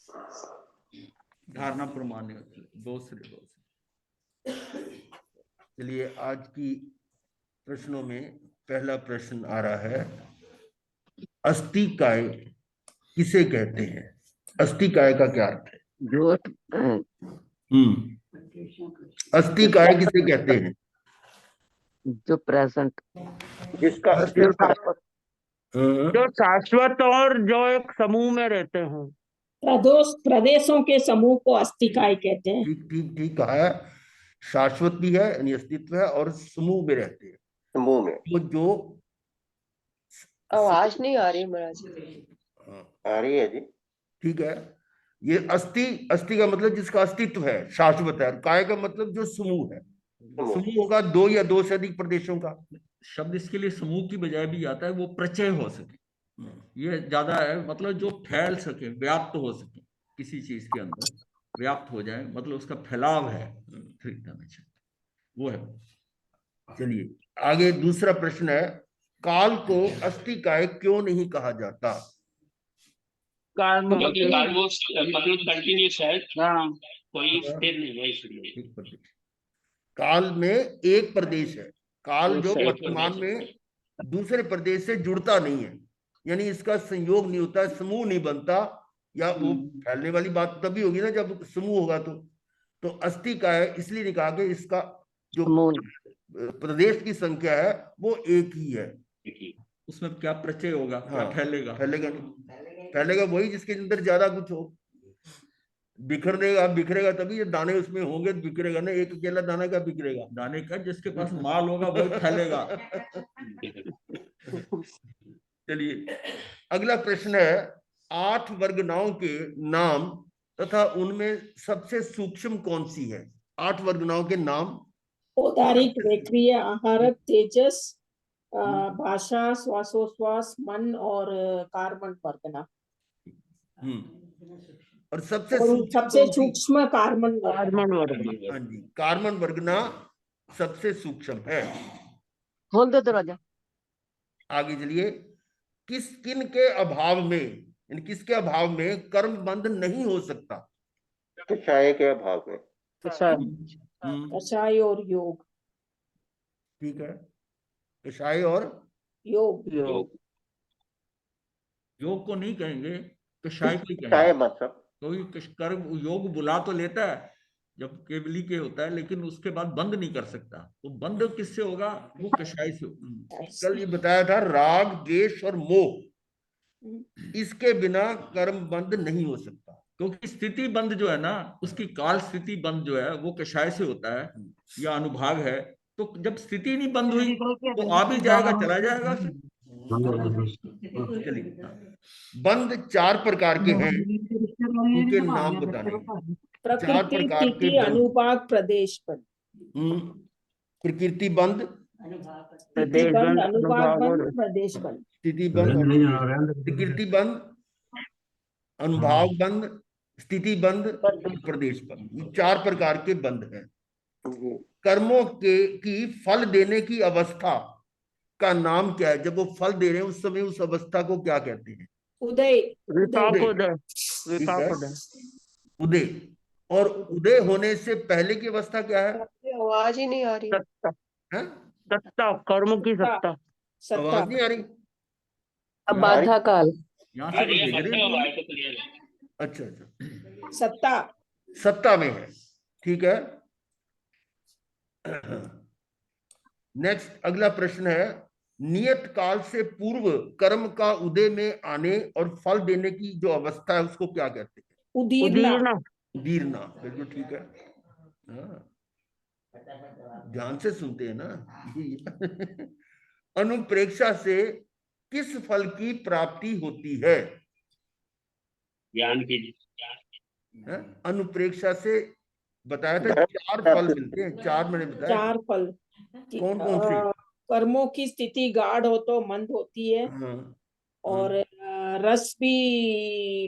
धारणा प्रमाण दूसरे। चलिए आज की प्रश्नों में पहला प्रश्न आ रहा है, अस्थिकाय किसे कहते हैं? अस्थिकाय का क्या अर्थ है? जो अस्थिकाय किसे कहते हैं? जो प्रेजेंट, जिसका जो शाश्वत और जो एक समूह में रहते हैं। प्रदेशों के समूह को अस्थिकाय कहते हैं। ठीक ठीक ठीक कहा है। शाश्वत भी है यानी अस्तित्व है, और समूह में रहते हैं। समूह में तो जो आवाज नहीं आ रही महाराज। आ रही है जी, ठीक है। ये अस्थि, अस्थि का मतलब जिसका अस्तित्व है, शाश्वत है। काय का मतलब जो समूह है। समूह होगा दो या दो से अधिक प्रदेशों का। शब्द इसके लिए समूह की बजाय भी आता है, वो प्रचय हो सके, ये ज्यादा है। मतलब जो फैल सके, व्याप्त हो सके, किसी चीज के अंदर व्याप्त हो जाए, मतलब उसका फैलाव है, वो है। चलिए आगे दूसरा प्रश्न है, काल को अस्थिकाय क्यों नहीं कहा जाता? क्योंकि काल वो मतलब कंटिन्यूस है, कोई स्थिर नहीं है इसलिए। काल में एक प्रदेश है। काल जो वर्तमान में दूसरे प्रदेश से जुड़ता नहीं है, यानी इसका संयोग नहीं होता, समूह नहीं बनता। या वो फैलने वाली बात तभी होगी ना जब समूह होगा। तो अस्थिकाय इसलिए नहीं कहा कि इसका जो प्रदेश की संख्या है वो एक ही है। उसमें क्या प्रचय होगा? हाँ, क्या फैलेगा? फैलेगा नहीं। फैलेगा वही जिसके अंदर ज्यादा कुछ हो। बिखरेगा तभी, ये दाने उसमें होंगे तो बिखरेगा ना। एक अकेला दाना क्या बिखरेगा? दाने का जिसके पास माल होगा वही फैलेगा। चलिए अगला प्रश्न है, 8 वर्गनाओं के नाम तथा उनमें सबसे सूक्ष्म कौन सी है? 8 वर्गनाओं के नाम। औदारिक, रेखीय, आहारक, तेजस, भाषा, श्वासोश्वास, मन और कार्बन वर्गना। और सबसे सूक्ष्म कार्बन वर्गना। हाँ जी, कार्बन वर्गना सबसे सूक्ष्म है। खोल दो दरवाजा। आगे चलिए, किन के अभाव में, किसके अभाव में कर्म बंध नहीं हो सकता? कषाय के अभाव में। कषाय और योग। ठीक है, कषाय और योग। योग को नहीं कहेंगे, कषाय को ही कहेंगे। मतलब कोई कर्म योग बुला तो लेता है जब केवली के होता है, लेकिन उसके बाद बंद नहीं कर सकता। तो बंद किससे होगा? वो कषाय से होगा। कल ये बताया था, राग, द्वेष और मोह, इसके बिना कर्म बंद नहीं हो सकता। क्योंकि स्थिति बंद जो है ना, उसकी काल स्थिति बंद जो है वो कषाय से होता है या अनुभाग है। तो जब स्थिति नहीं बंद हुई तो आ भी जाएगा, चला जाएगा। चलिए, बंद 4 प्रकार के हैं, उनके नाम बताने। 4 प्रकार के बंद। अनुभाग, प्रदेश बंद। प्रकृति बंद, प्रदेश बंद, अनुभाग बंद, प्रदेश बंद। स्थिति बंद, प्रकृति बंद, अनुभाग बंद, स्थिति बंद, प्रदेश बंद। ये 4 प्रकार के बंद हैं। कर्मों की फल देने की अवस्था का नाम क्या है? जब वो फल दे रहे हैं उस समय उस अवस्था को क्या कहते हैं? उदय। उदय। और उदय होने से पहले की अवस्था क्या है? आवाज ही नहीं आ रही। सत्ता, कर्म की सत्ता। आवाज नहीं आ रही? बाधा काल। अच्छा, सत्ता, सत्ता में है। ठीक है। नेक्स्ट अगला प्रश्न है, नियत काल से पूर्व कर्म का उदय में आने और फल देने की जो अवस्था है उसको क्या कहते हैं? उदीरना। उदीरना, बिल्कुल ठीक है। ध्यान से सुनते हैं ना। अनुप्रेक्षा से किस फल की प्राप्ति होती है? ज्ञान की। अनुप्रेक्षा से बताया था 4 फल मिलते हैं। 4 मैंने बताया। 4 फल। कौन कौन से? कर्मों की स्थिति गाढ़ हो तो मंद होती है। और रस भी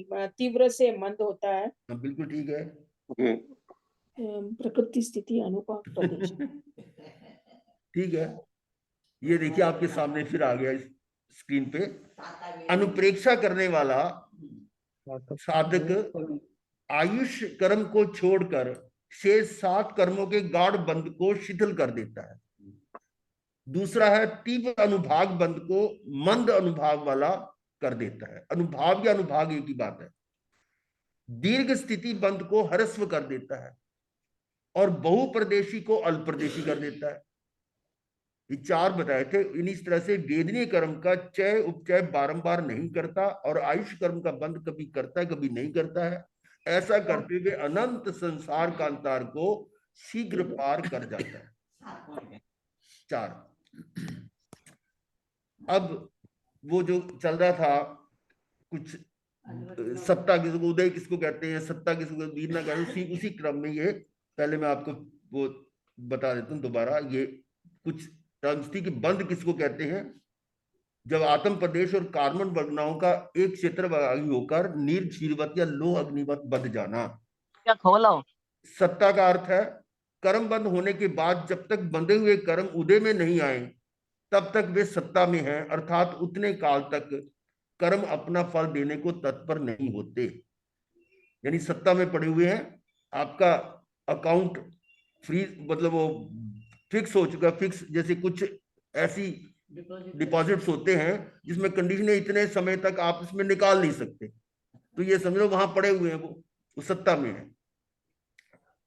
तीव्र से मंद होता है। बिल्कुल ठीक है। प्रकृति, स्थिति, अनुभाग, प्रदेश। ठीक है, ये देखिए आपके सामने फिर आ गया इस स्क्रीन पे। अनुप्रेक्षा करने वाला साधक आयुष कर्म को छोड़कर शेष 7 कर्मों के गाढ़ बंध को शिथिल कर देता है। दूसरा है तीव्र अनुभाग बंध को मंद अनुभाग वाला कर देता है। अनुभाग या अनुभाग एक ही बात है। दीर्घ स्थिति बंध को ह्रस्व कर देता है और बहुप्रदेशी को अल्पप्रदेशी कर देता है। ये 4 बताए थे। इस तरह से वेदनीय कर्म का चय उपचय बारंबार नहीं करता और आयुष कर्म का बंध कभी करता है कभी नहीं करता है। ऐसा करते हुए अनंत संसार कांतार को शीघ्र पार कर जाता है। 4। अब वो जो चल रहा था कुछ सत्ता किसको उदय किसको कहते हैं, सत्ता किसको वीरना कहते हैं, उसी क्रम में ये पहले मैं आपको वो बता देता हूँ दोबारा। ये कुछ टर्म्स थी कि बंध किसको कहते हैं। जब आत्म प्रदेश और कार्बन वर्गनाओं का एक क्षेत्र होकर नील क्षीरवत या लोह अग्निवत बंध जाना। क्या खोलो। सत्ता का अर्थ है कर्म बंद होने के बाद जब तक बंधे हुए कर्म उदय में नहीं आए तब तक वे सत्ता में हैं, अर्थात उतने काल तक कर्म अपना फल देने को तत्पर नहीं होते। यानी सत्ता में पड़े हुए हैं, आपका अकाउंट फ्रीज मतलब वो फिक्स हो चुका। फिक्स जैसे कुछ ऐसी डिपॉजिट्स होते हैं जिसमें कंडीशन है इतने समय तक आप इसमें निकाल नहीं सकते, तो ये समझो वहां पड़े हुए हैं, वो सत्ता में है।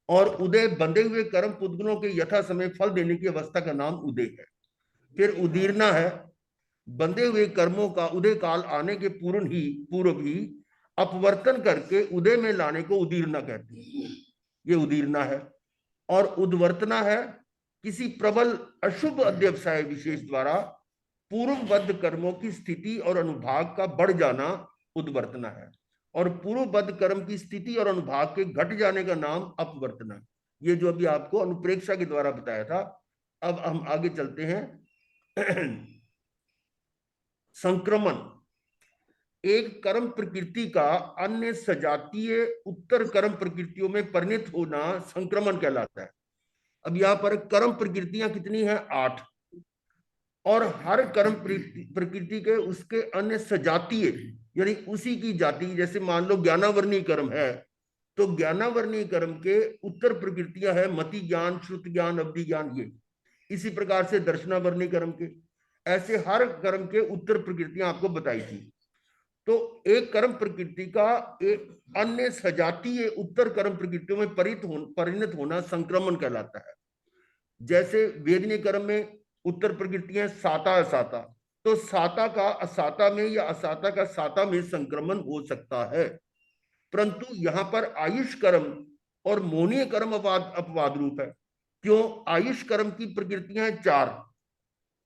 और उदय बंधे हुए कर्म पुद्गलों के यथा समय फल देने की अवस्था का नाम उदय है। फिर उदीरना है, बंधे हुए कर्मों का उदय काल आने के पूर्व ही अपवर्तन करके उदय में लाने को उदीरना कहते हैं। ये उदीरना है। और उद्वर्तना है, किसी प्रबल अशुभ अध्यवसाय विशेष द्वारा पूर्वबद्ध कर्मों की स्थिति और अनुभाग का बढ़ जाना उद्वर्तना है। और पूर्वबद्ध कर्म की स्थिति और अनुभाग के घट जाने का नाम अपवर्तना। ये जो अभी आपको अनुप्रेक्षा के द्वारा बताया था। अब हम आगे चलते हैं। संक्रमण, एक कर्म प्रकृति का अन्य सजातीय उत्तर कर्म प्रकृतियों में परिणत होना संक्रमण कहलाता है। अब यहाँ पर कर्म प्रकृतियां कितनी हैं? 8। और हर कर्म प्रकृति के उसके अन्य सजातीय यानी उसी की जाति, जैसे मान लो ज्ञानावर्णीय कर्म है तो ज्ञानावर्णीय कर्म के उत्तर प्रकृतियां है मति ज्ञान, श्रुत ज्ञान, अवधि ज्ञान। ये इसी प्रकार से दर्शनावर्णीय कर्म के ऐसे हर कर्म के उत्तर प्रकृतियां आपको बताई थी। तो एक कर्म प्रकृति का एक अन्य सजातीय उत्तर कर्म प्रकृतियों में परिणत होना संक्रमण कहलाता है। जैसे वेदनीय कर्म में उत्तर प्रकृतियां साता असाता, तो साता का असाता में या असाता का साता में संक्रमण हो सकता है। परंतु यहाँ पर आयुष कर्म और मोहनीय कर्म अपवाद रूप है। क्यों? आयुष कर्म की प्रकृतियां 4।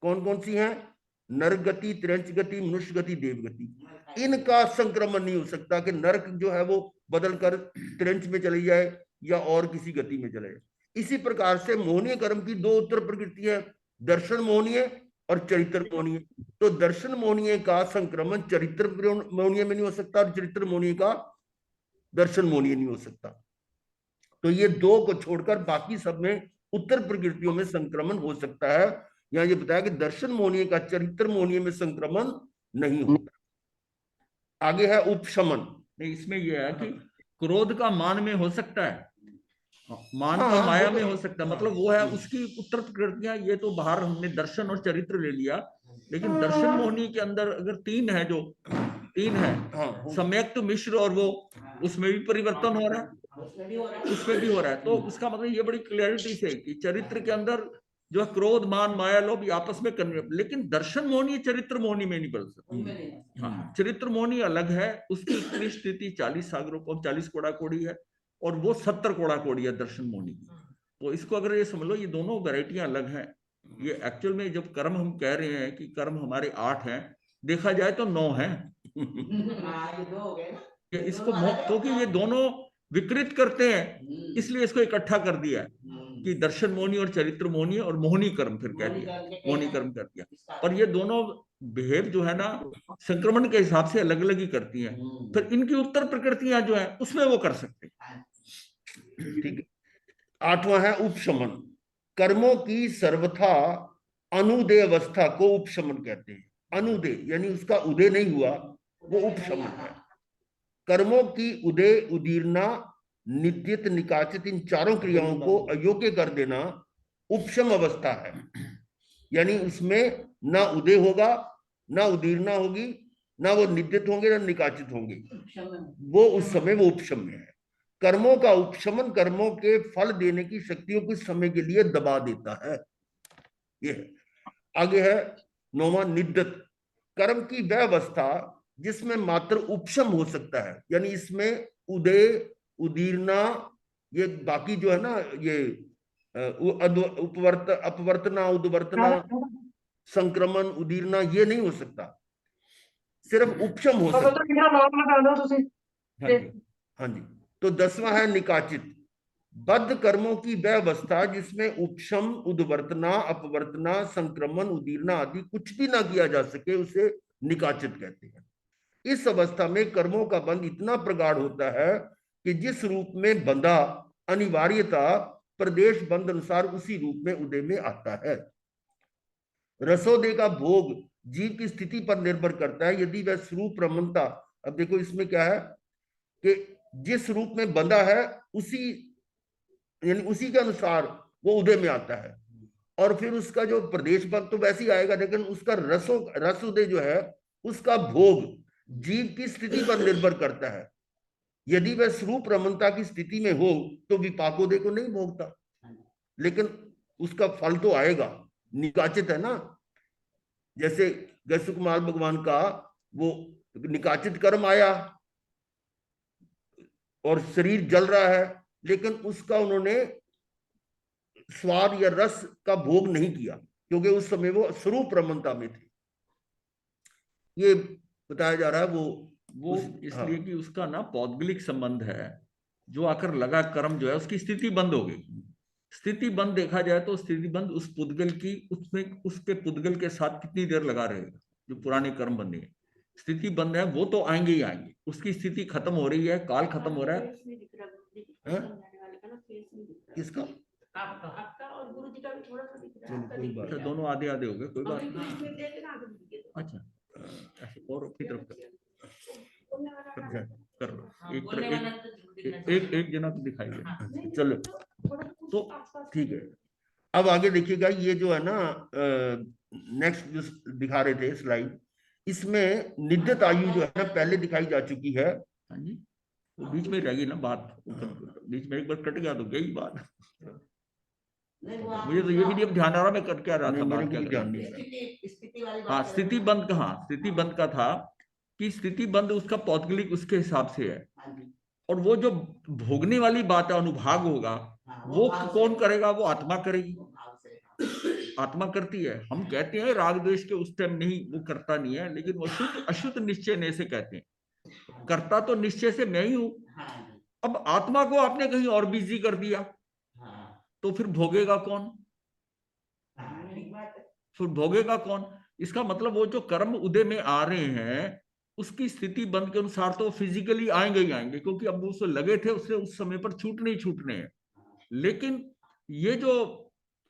कौन कौन सी हैं? नरक गति, त्रिंच गति, मनुष्य गति, देव गति। इनका संक्रमण नहीं हो सकता कि नरक जो है वो बदलकर त्रिंच में चली जाए या और किसी गति में चले जाए। इसी प्रकार से मोहनीय कर्म की 2 उत्तर प्रकृति है, दर्शन मोहनीय और चरित्र मोहनीय। तो दर्शन मोहनीय का संक्रमण चरित्र मोहनीय में नहीं हो सकता और चरित्र मोहनीय का दर्शन मोहनीय नहीं हो सकता। तो ये 2 को छोड़कर बाकी सब में उत्तर प्रकृतियों में संक्रमण हो सकता है। यहाँ ये बताया कि दर्शन मोहनीय का चरित्र मोहनीय में संक्रमण नहीं होता। आगे है उपशमन। नहीं, इसमें यह है कि क्रोध का मान में हो सकता है, मान का माया में हो सकता है। मतलब वो है उसकी उत्तर प्रकृतियां। ये तो बाहर हमने दर्शन और चरित्र ले लिया, लेकिन दर्शन मोहनी के अंदर अगर 3 है, जो 3 है सम्यक तो मिश्र, और वो उसमें भी परिवर्तन हो रहा है, उसमें भी हो रहा है। तो उसका मतलब ये बड़ी क्लैरिटी से कि चरित्र के अंदर जो क्रोध, मान, माया, लोभ आपस में कन्वर्ट, लेकिन दर्शन मोहनी चरित्र मोहनी में नहीं बदल सकता। हाँ, चरित्र मोहनी अलग है, उसकी उत्तरी स्थिति 40 सागरों को 40 कोड़ा कोड़ी है और वो 70 कोड़ा कोड़ी है दर्शन मोहनी। तो इसको अगर ये समझ लो, ये दोनों वैरायटियां अलग हैं। ये एक्चुअल में जब कर्म हम कह रहे हैं कि कर्म हमारे 8 हैं, देखा जाए तो 9 हैं। इसको क्योंकि ये दोनों विकृत करते हैं, इसलिए इसको इकट्ठा कर दिया है कि दर्शन मोहनी और चरित्र मोहनी और मोहनी कर्म फिर कह दिया, मोहनी कर्म कर दिया। और ये दोनों बिहेव जो है ना संक्रमण के हिसाब से अलग अलग ही करती हैं। फिर इनकी उत्तर प्रकृतियां जो है उसमें वो कर सकते हैं। ठीक है। 8वां है उपशमन। कर्मों की सर्वथा अनुदय अवस्था को उपशमन कहते हैं। अनुदय यानी उसका उदय नहीं हुआ, वो उपशमन है। कर्मों की उदय, उदीर्णा, निद्यत, निकाचित, इन चारों क्रियाओं को अयोग्य कर देना उपशम अवस्था है। यानी उसमें ना उदय होगा, ना उदीर्णा होगी, ना वो निद्यत होंगे, ना निकाचित होंगे, वो उस समय वो उपशम है। कर्मों का उपशमन कर्मों के फल देने की शक्तियों कुछ समय के लिए दबा देता है। ये आगे है 9वां निद्यत, कर्म की वह अवस्था जिसमें मात्र उपशम हो सकता है। यानी इसमें उदय, उदीर्णा, ये बाकी जो है ना, ये उपवर्त, अपवर्तना, उद्वर्तना, संक्रमण, उदीर्णा, ये नहीं हो सकता, सिर्फ उपशम हो सकता है। हाँ जी। तो 10वां है निकाचित, बद्ध कर्मों की वह अवस्था जिसमें उपशम, उद्वर्तना, अपवर्तना, संक्रमण, उदीर्णा आदि कुछ भी ना किया जा सके, उसे निकाचित कहते हैं। इस अवस्था में कर्मों का बंध इतना प्रगाढ़ होता है कि जिस रूप में बंधा अनिवार्यता प्रदेश बंध अनुसार उसी रूप में उदय में आता है। रसोदय का भोग जीव की स्थिति पर निर्भर करता है। यदि वह स्वरूप रमणता, अब देखो इसमें क्या है कि जिस रूप में बंधा है उसी, यानी उसी के अनुसार वो उदय में आता है। और फिर उसका जो प्रदेश बंध तो वैसे ही आएगा, लेकिन उसका रस उदय जो है उसका भोग जीव की स्थिति पर निर्भर करता है। यदि वह स्वरूप रमणता की स्थिति में हो तो विपाकोदय को नहीं भोगता, लेकिन उसका फल तो आएगा, निकाचित है ना। जैसे गैस कुमार भगवान का वो निकाचित कर्म आया और शरीर जल रहा है, लेकिन उसका उन्होंने स्वाद या रस का भोग नहीं किया, क्योंकि उस समय वो स्वरूप रमणता में थे। ये बताया जा रहा है वो इसलिए कि उसका ना पौद्गलिक संबंध है, जो आकर लगा कर्म जो है उसकी स्थिति बंद हो गई। स्थिति बंद देखा जाए तो स्थिति बंद उस पुद्गल की, उसमें उसके पुद्गल के साथ कितनी देर लगा रहेगा, जो पुराने कर्म बंधे हैं। स्थिति बंद है वो तो आएंगे ही आएंगे, उसकी स्थिति खत्म हो रही है, काल खत्म हो रहा है। किसका? आपका और गुरु जी का भी थोड़ा सा दिख रहा है। कोई बात अच्छा, दोनों आधे आधे हो गए, कोई बात नहीं। अच्छा, ऐसे और अपनी तरफ कर लो, एक जना तो दिखाई दे। चलो तो ठीक है। अब आगे देखिएगा, ये जो है ना नेक्स्ट जो दिखा रहे थे स्लाइड, इसमें निद्यत आयु जो है ना पहले दिखाई जा चुकी है। हाँ जी, वो बीच में रहेगी ना बात, बीच में एक बार कट गया तो गई बात। मुझे तो ये भी नहीं अब ध्यान आ रहा मैं कर क्या रहा था, बात क्या ध्यान नहीं। हाँ, स्थिति बंद कहाँ, स्थिति बंद का था कि स्थिति बंद उसका पौद्गलिक उसके हिसाब से है, और वो जो भोगने वाली बात है अनुभाग होगा, वो कौन करेगा? वो आत्मा करेगी, आत्मा करती है। हम कहते हैं राग द्वेष के उस टाइम नहीं, वो करता नहीं है, लेकिन वो शुद्ध अशुद्ध निश्चय ने से कहते हैं। करता तो निश्चय से मैं ही हूं। अब आत्मा को आपने कहीं और बिजी कर दिया तो फिर भोगेगा कौन? फिर भोगेगा कौन? इसका मतलब वो जो कर्म उदय में आ रहे हैं उसकी स्थिति बंद के अनुसार तो फिजिकली आएंगे ही आएंगे, क्योंकि अब उसको लगे थे उससे उस समय पर छूटने ही छूटने हैं। लेकिन ये जो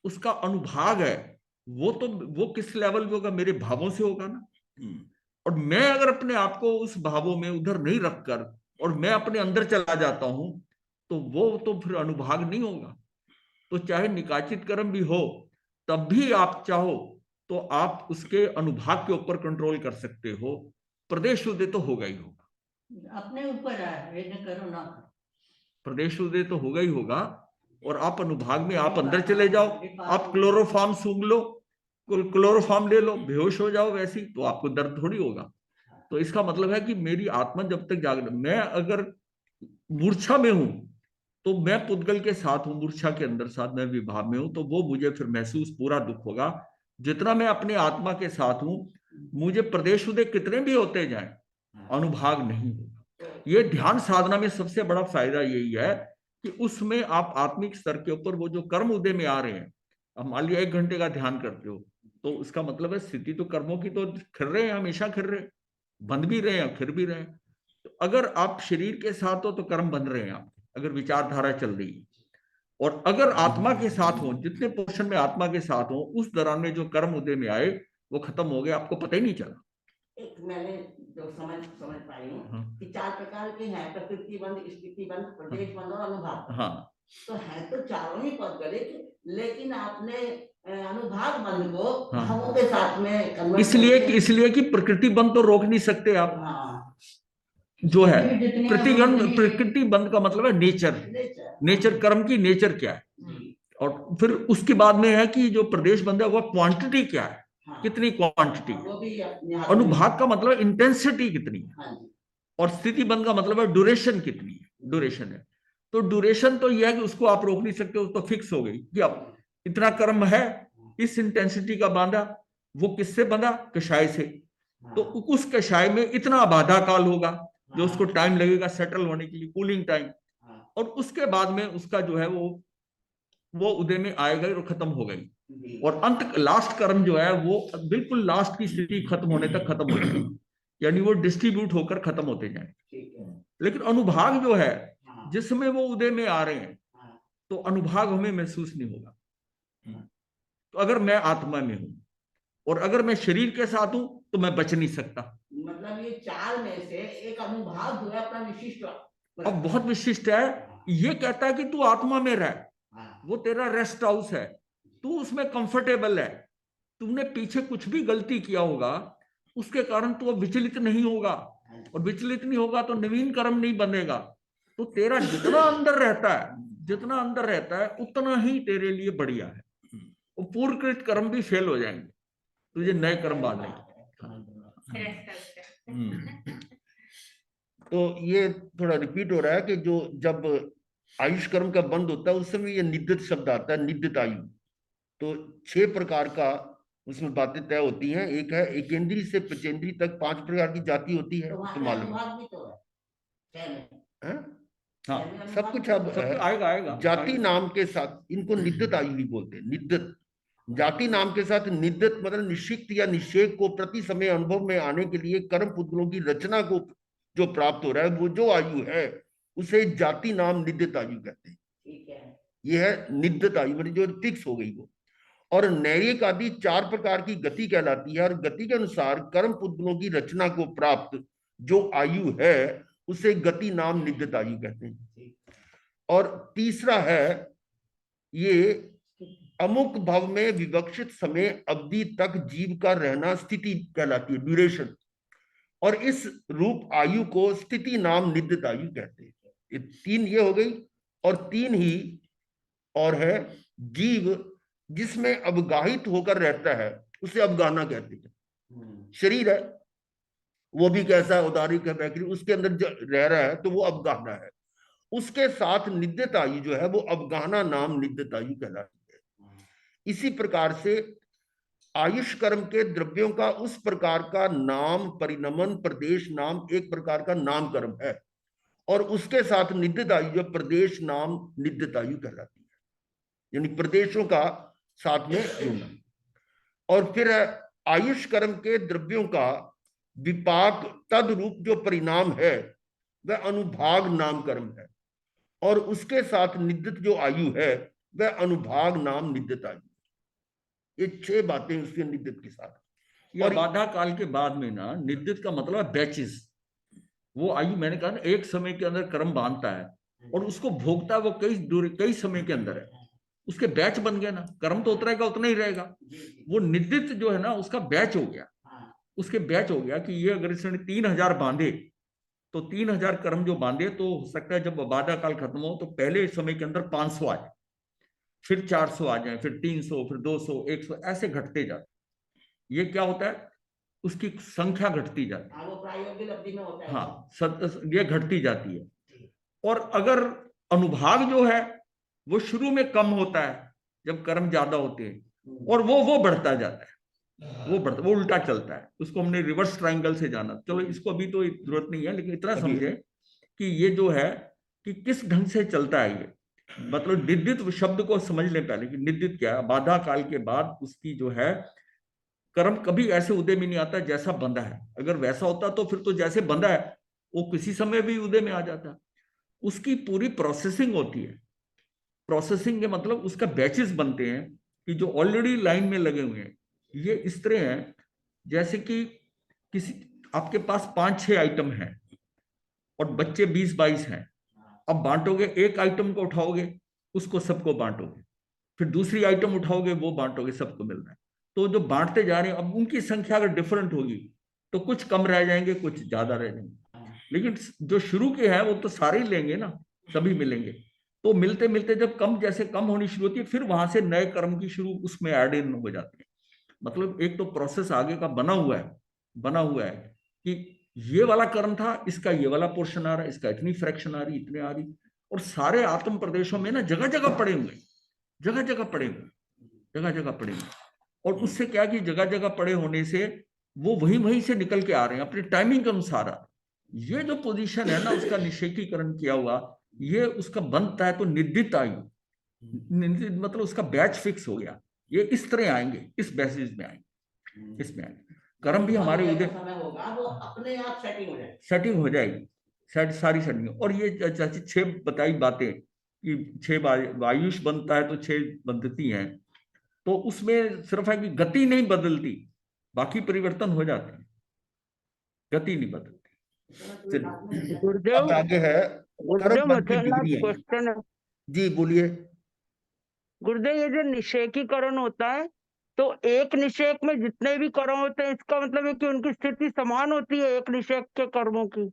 उसका अनुभाग है वो किस लेवल पे होगा? मेरे भावों से होगा ना। और मैं अगर अपने आप को उस भावों में उधर नहीं रखकर और मैं अपने अंदर चला जाता हूं तो वो तो फिर अनुभाग नहीं होगा। तो चाहे निकाचित कर्म भी हो तब भी आप चाहो तो आप उसके अनुभाग के ऊपर कंट्रोल कर सकते हो। प्रदेश उदय तो होगा ही होगा, अपने ऊपर है, करो ना करो, प्रदेश उदय तो होगा ही होगा। और आप अनुभाग में आप अंदर चले जाओ, आप क्लोरोफॉर्म सूंघ लो, क्लोरोफॉर्म ले लो, बेहोश हो जाओ वैसी, तो आपको दर्द थोड़ी होगा। तो इसका मतलब है कि मेरी आत्मा जब तक जाग, मैं अगर मूर्छा में हूं तो मैं पुद्गल के साथ हूं, मूर्छा के अंदर साथ मैं विभाव में हूं, तो वो मुझे फिर महसूस पूरा दुख होगा। जितना मैं अपने आत्मा के साथ हूं, मुझे प्रदेश उदय कितने भी होते जाएं, अनुभाग नहीं होगा। ये ध्यान साधना में सबसे बड़ा फायदा यही है कि उसमें आप आत्मिक स्तर के ऊपर वो जो कर्म उदय में आ रहे हैं, अब मान लिया 1 घंटे का ध्यान करते हो तो उसका मतलब है स्थिति तो कर्मों की तो खिर रहे हैं, हमेशा खिर रहे हैं, बंद भी रहे हैं, खिर भी रहे हैं। तो अगर आप शरीर के साथ हो तो कर्म बंध रहे हैं आप, अगर विचारधारा चल रही है। और अगर आत्मा के साथ हो, जितने पोर्शन में आत्मा के साथ हो, उस दौरान में जो कर्म उदय में आए वो खत्म हो गए, आपको पता ही नहीं चला। एक मैंने जो समझ पाई हूँ हाँ। कि 4 प्रकार के हैं, प्रकृति बंध, स्थिति बंध, प्रदेश बंध और अनुभाग। हाँ, तो है तो चारों ही पद गणित, लेकिन आपने अनुभाग बंध को हाँ। भावों के साथ में convert इसलिए कि प्रकृति बंध तो रोक नहीं सकते आप। हाँ, जो है जितनी प्रकृति बंध का मतलब है नेचर। नेचर, कर्म की नेचर क्या है, और फिर उसके बाद में है कि जो प्रदेश बंध है वह क्वांटिटी क्या है, कितनी क्वांटिटी है। वो भी अपने हाथ अनुभाग का मतलब इंटेंसिटी कितनी है, हाँ जी। और स्थिति बंध का मतलब है ड्यूरेशन कितनी है, ड्यूरेशन है। तो ड्यूरेशन तो यह है कि उसको आप रोक नहीं सकते, वो तो फिक्स हो गई कि अब इतना कर्म है, इस इंटेंसिटी का बांधा, वो किससे बंधा, कषाय से। तो उस कषाय में इतना बाधा काल होगा जो उसको टाइम लगेगा सेटल होने के लिए, कूलिंग टाइम, और उसके बाद में उसका जो है वो उदय में आएगा और खत्म हो गई। और अंत लास्ट कर्म जो है वो बिल्कुल लास्ट की स्थिति खत्म होने तक खत्म हो जाएगी, यानी वो डिस्ट्रीब्यूट होकर खत्म होते जाएंगे। लेकिन अनुभाग जो है जिसमें वो उदय में आ रहे हैं, तो अनुभाग हमें महसूस नहीं होगा। तो अगर मैं आत्मा में हूं और अगर मैं शरीर के साथ हूं तो मैं बच नहीं सकता। मतलब ये 4 में से एक अनुभाग जो है अपना विशिष्ट, अब बहुत विशिष्ट है। ये कहता है कि तू आत्मा में रह, वो तेरा रेस्ट हाउस है, तू उसमें कंफर्टेबल है। तुमने पीछे कुछ भी गलती किया होगा उसके कारण तू अब विचलित नहीं होगा, और विचलित नहीं होगा तो नवीन कर्म नहीं बनेगा। तो तेरा जितना अंदर रहता है उतना ही तेरे लिए बढ़िया है। और पूर्वकृत कर्म भी फेल हो जाएंगे, तुझे नए कर्म बांधेंगे। तो ये थोड़ा रिपीट हो रहा है कि जो जब आयुष कर्म का बंद होता है उस समय ये निद्रित शब्द आता है, निद्रित आयु। तो 6 प्रकार का उसमें बातें तय होती हैं। एक है एकेंद्री से पचेंद्री तक 5 प्रकार की जाति होती है, तो मालूम है। हाँ, सब कुछ अब आएगा जाति नाम के साथ इनको निद्रित आयु भी बोलते हैं। निद्रित जाति नाम के साथ निद्रित मतलब निश्चित या निषेक को प्रति समय अनुभव में आने के लिए कर्म पुतलों की रचना को जो प्राप्त हो रहा है, वो जो आयु है उसे जाति नाम निद्रित आयु कहते हैं। ये है निद्रित आयु, मतलब जो फिक्स हो गई वो। और नैरिक आदि 4 प्रकार की गति कहलाती है, और गति के अनुसार कर्म पुतलों की रचना को प्राप्त जो आयु है उसे गति नाम निद्रित आयु कहते हैं। और तीसरा है ये अमुक भव में विवक्षित समय अवधि तक जीव का रहना स्थिति कहलाती है, ड्यूरेशन। और इस रूप आयु को स्थिति नाम निद्रित आयु कहते हैं। ये 3 ये हो गई, और 3 ही और है जीव जिसमें अवगाहित होकर रहता है उसे अवगाहना कहते हैं। शरीर है वो भी कैसा उदारिक है, बैकरी उसके अंदर जो रह रहा है तो वो अवगाहना है। उसके साथ निद्रित आयु जो है वो अवगाहना नाम निद्रित आयु कहलाती है। इसी प्रकार से आयुष कर्म के द्रव्यों का उस प्रकार का नाम परिणमन प्रदेश नाम एक प्रकार का नाम कर्म है, और उसके साथ निद्रित आयु जो प्रदेश नाम निद्रित आयु कहलाती है, यानी प्रदेशों का साथ में जुड़ना। और फिर आयुष कर्म के द्रव्यों का विपाक तदरूप जो परिणाम है वह अनुभाग नाम कर्म है, और उसके साथ निद्रित जो आयु है वह अनुभाग नाम निद्रित आयु। ये 6 बातें उसके निद्रित के साथ। और बाधा काल के बाद में ना निद्रित का मतलब है बैचेस। वो आयु मैंने कहा ना एक समय के अंदर कर्म बांधता है और उसको भोगता है, वो कई समय के अंदर है, उसके बैच बन गए ना, कर्म तो उतरेगा उतना ही रहेगा। वो निद्रित जो है ना उसका बैच हो गया, उसके बैच हो गया कि ये अगर इसने 3000 बांधे तो 3000 कर्म जो बांधे, तो हो सकता है जब बाधा काल खत्म हो तो पहले समय के अंदर 500 आ जाए, फिर 400 आ जाए, फिर 300, फिर 200, 100 ऐसे घटते जाते। ये क्या होता है, उसकी संख्या घटती जाती है। हाँ, ये घटती जाती है। और अगर अनुभाग जो है वो शुरू में कम होता है जब कर्म ज्यादा होते हैं, और वो बढ़ता जाता है, वो उल्टा चलता है। उसको हमने रिवर्स ट्रायंगल से जाना। चलो इसको अभी तो जरूरत नहीं है, लेकिन इतना समझे कि ये जो है कि किस ढंग से चलता है ये, मतलब निद्रित शब्द को समझ लें पहले कि निद्रित क्या है। बाधा काल के बाद उसकी जो है कर्म कभी ऐसे उदय में नहीं आता जैसा बंधा है। अगर वैसा होता तो फिर तो जैसे बंधा है वो किसी समय भी उदय में आ जाता। उसकी पूरी प्रोसेसिंग होती है। प्रोसेसिंग के मतलब उसका बैचेस बनते हैं कि जो ऑलरेडी लाइन में लगे हुए हैं। ये इस तरह हैं जैसे कि किसी आपके पास 5-6 आइटम हैं और बच्चे 20-22 हैं, अब बांटोगे, एक आइटम को उठाओगे उसको सबको बांटोगे, फिर दूसरी आइटम उठाओगे वो बांटोगे, सबको मिल रहा है। तो जो बांटते जा रहे हैं, अब उनकी संख्या अगर डिफरेंट होगी तो कुछ कम रह जाएंगे, कुछ ज्यादा रह जाएंगे, लेकिन जो शुरू के हैं वो तो सारे ही लेंगे ना, सभी मिलेंगे। तो मिलते मिलते जब कम जैसे कम होनी शुरू होती है, फिर वहां से नए कर्म की शुरू उसमें ऐड इन हो जाते हैं। मतलब एक तो प्रोसेस आगे का बना हुआ है कि ये वाला कर्म था, इसका ये वाला पोर्शन आ रहा है, इसका इतनी फ्रैक्शन आ रही, इतने आ रही, और सारे आत्म प्रदेशों में ना जगह जगह पड़े हुए, जगह जगह पड़े हुए। और उससे क्या कि जगह जगह पड़े होने से वो वहीं से निकल के आ रहे हैं अपने टाइमिंग के अनुसार। ये जो पोजीशन है ना उसका निषेकीकरण किया हुआ, ये उसका बनता है तो निर्दित आयु, मतलब उसका बैच फिक्स हो गया, ये इस तरह आएंगे, इस बेसिस में आएंगे, इसमें आएंगे। कर्म भी हमारे उदय समय होगा वो अपने आप सेटिंग हो जाएगी, सारी सेटिंग। और ये 6 बताई बातें कि 6 आयुष बनता है तो 6 पद्धति हैं, तो उसमें सिर्फ है कि गति नहीं बदलती, बाकी परिवर्तन हो जाते हैं, गति नहीं बदलती। गुरुदेव, अब आगे है गुरुदेव कर्म बंध की मुझे ना डिग्री है। क्वेश्चन है। जी बोलिए। गुरुदेव, ये जो निषेकीकरण होता है, तो एक निषेक में जितने भी कर्म होते हैं, इसका मतलब है कि उनकी स्थिति समान होती है एक निषेक के कर्मों की।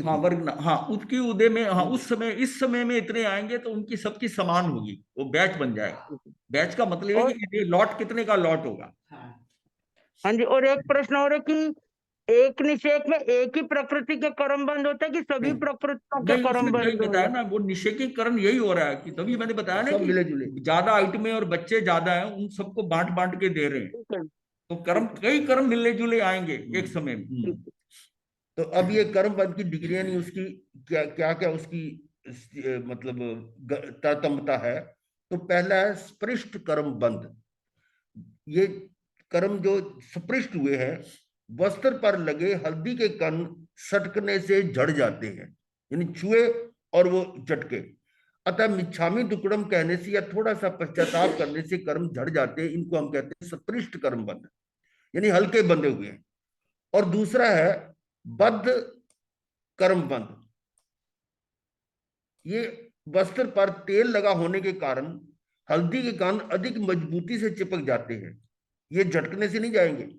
हाँ वर्ग, हाँ उसकी उदय में, हाँ उस समय, इस समय में इतने आएंगे तो उनकी सबकी समान होगी, वो बैच बन जाएगा। बैच का मतलब है कि ये लॉट कितने का लॉट होगा। हाँ जी, और एक प्रश्न और है कि एक निषेक में एक ही प्रकृति के कर्म बंद होते हैं कि सभी प्रकृतियों के कर्म उसमें यही बंद बताया होंगे? ना, वो निषेकीकरण यही हो रहा है कि तभी मैंने बताया ना सब कि मिले जुले। ज्यादा आइटमें और बच्चे ज्यादा हैं, उन सबको बांट बांट के दे रहे हैं, ठीक है। तो कर्म, कई कर्म मिलने जुले आएंगे एक समय में। तो अब ये कर्म बंध की डिग्री यानी उसकी क्या क्या क्या उसकी मतलब तारतम्यता है। तो पहला है स्पृष्ट कर्म बंध। ये कर्म जो स्पृष्ट हुए हैं, वस्त्र पर लगे हल्दी के कण सटकने से झड़ जाते हैं, यानी छुए और वो झटके। अतः मिच्छामी दुक्कड़म कहने से या थोड़ा सा पश्चाताप करने से कर्म झड़ जाते हैं, इनको हम कहते हैं स्पृष्ट कर्म बंध, यानी हल्के बंधे हुए हैं। और दूसरा है बद्ध कर्म बंध। ये वस्त्र पर तेल लगा होने के कारण हल्दी के कण अधिक मजबूती से चिपक जाते हैं, ये झटकने से नहीं जाएंगे।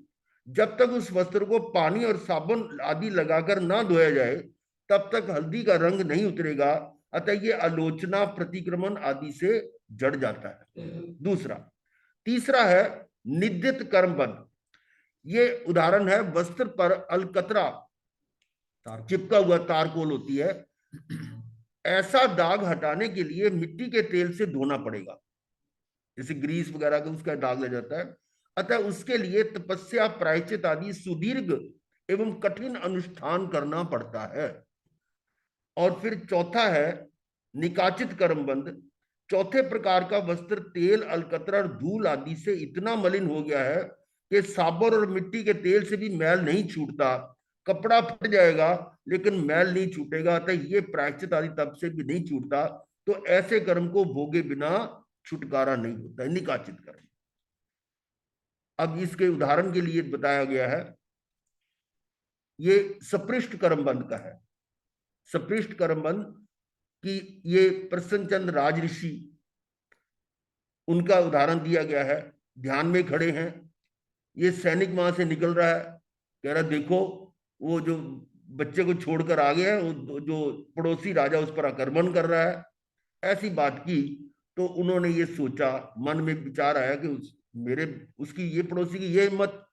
जब तक उस वस्त्र को पानी और साबुन आदि लगाकर ना धोया जाए तब तक हल्दी का रंग नहीं उतरेगा, अतः ये आलोचना, प्रतिक्रमण आदि से जड़ जाता है। दूसरा। तीसरा है निद्यत कर्म बंध। ये उदाहरण है वस्त्र पर अलकतरा चिपका हुआ तारकोल होती है, ऐसा दाग हटाने के लिए मिट्टी के तेल से धोना पड़ेगा, जैसे ग्रीस वगैरह का उसका दाग लग जाता है। अतः उसके लिए तपस्या, प्रायश्चित आदि सुदीर्घ एवं कठिन अनुष्ठान करना पड़ता है। और फिर चौथा है निकाचित कर्म बंध। चौथे प्रकार का वस्त्र तेल, अलकतरा और धूल आदि से इतना मलिन हो गया है कि साबुन और मिट्टी के तेल से भी मैल नहीं छूटता, कपड़ा फट जाएगा लेकिन मैल नहीं छूटेगा, अतः ये प्रायश्चित आदि तप से भी नहीं छूटता। तो ऐसे कर्म को भोगे बिना छुटकारा नहीं होता है, निकाचित कर्म। अब इसके उदाहरण के लिए बताया गया है, ये सपृष्ट कर्म बंध का है। सपृष्ट कर्म बंध कि ये प्रसन्नचंद राज ऋषि, उनका उदाहरण दिया गया है। ध्यान में खड़े हैं, ये सैनिक वहां से निकल रहा है, कह रहा देखो वो जो बच्चे को छोड़कर आ गया है, वो जो पड़ोसी राजा उस पर आक्रमण कर रहा है। ऐसी बात की तो उन्होंने ये सोचा, मन में विचार आया कि उसकी ये पड़ोसी की ये हिम्मत,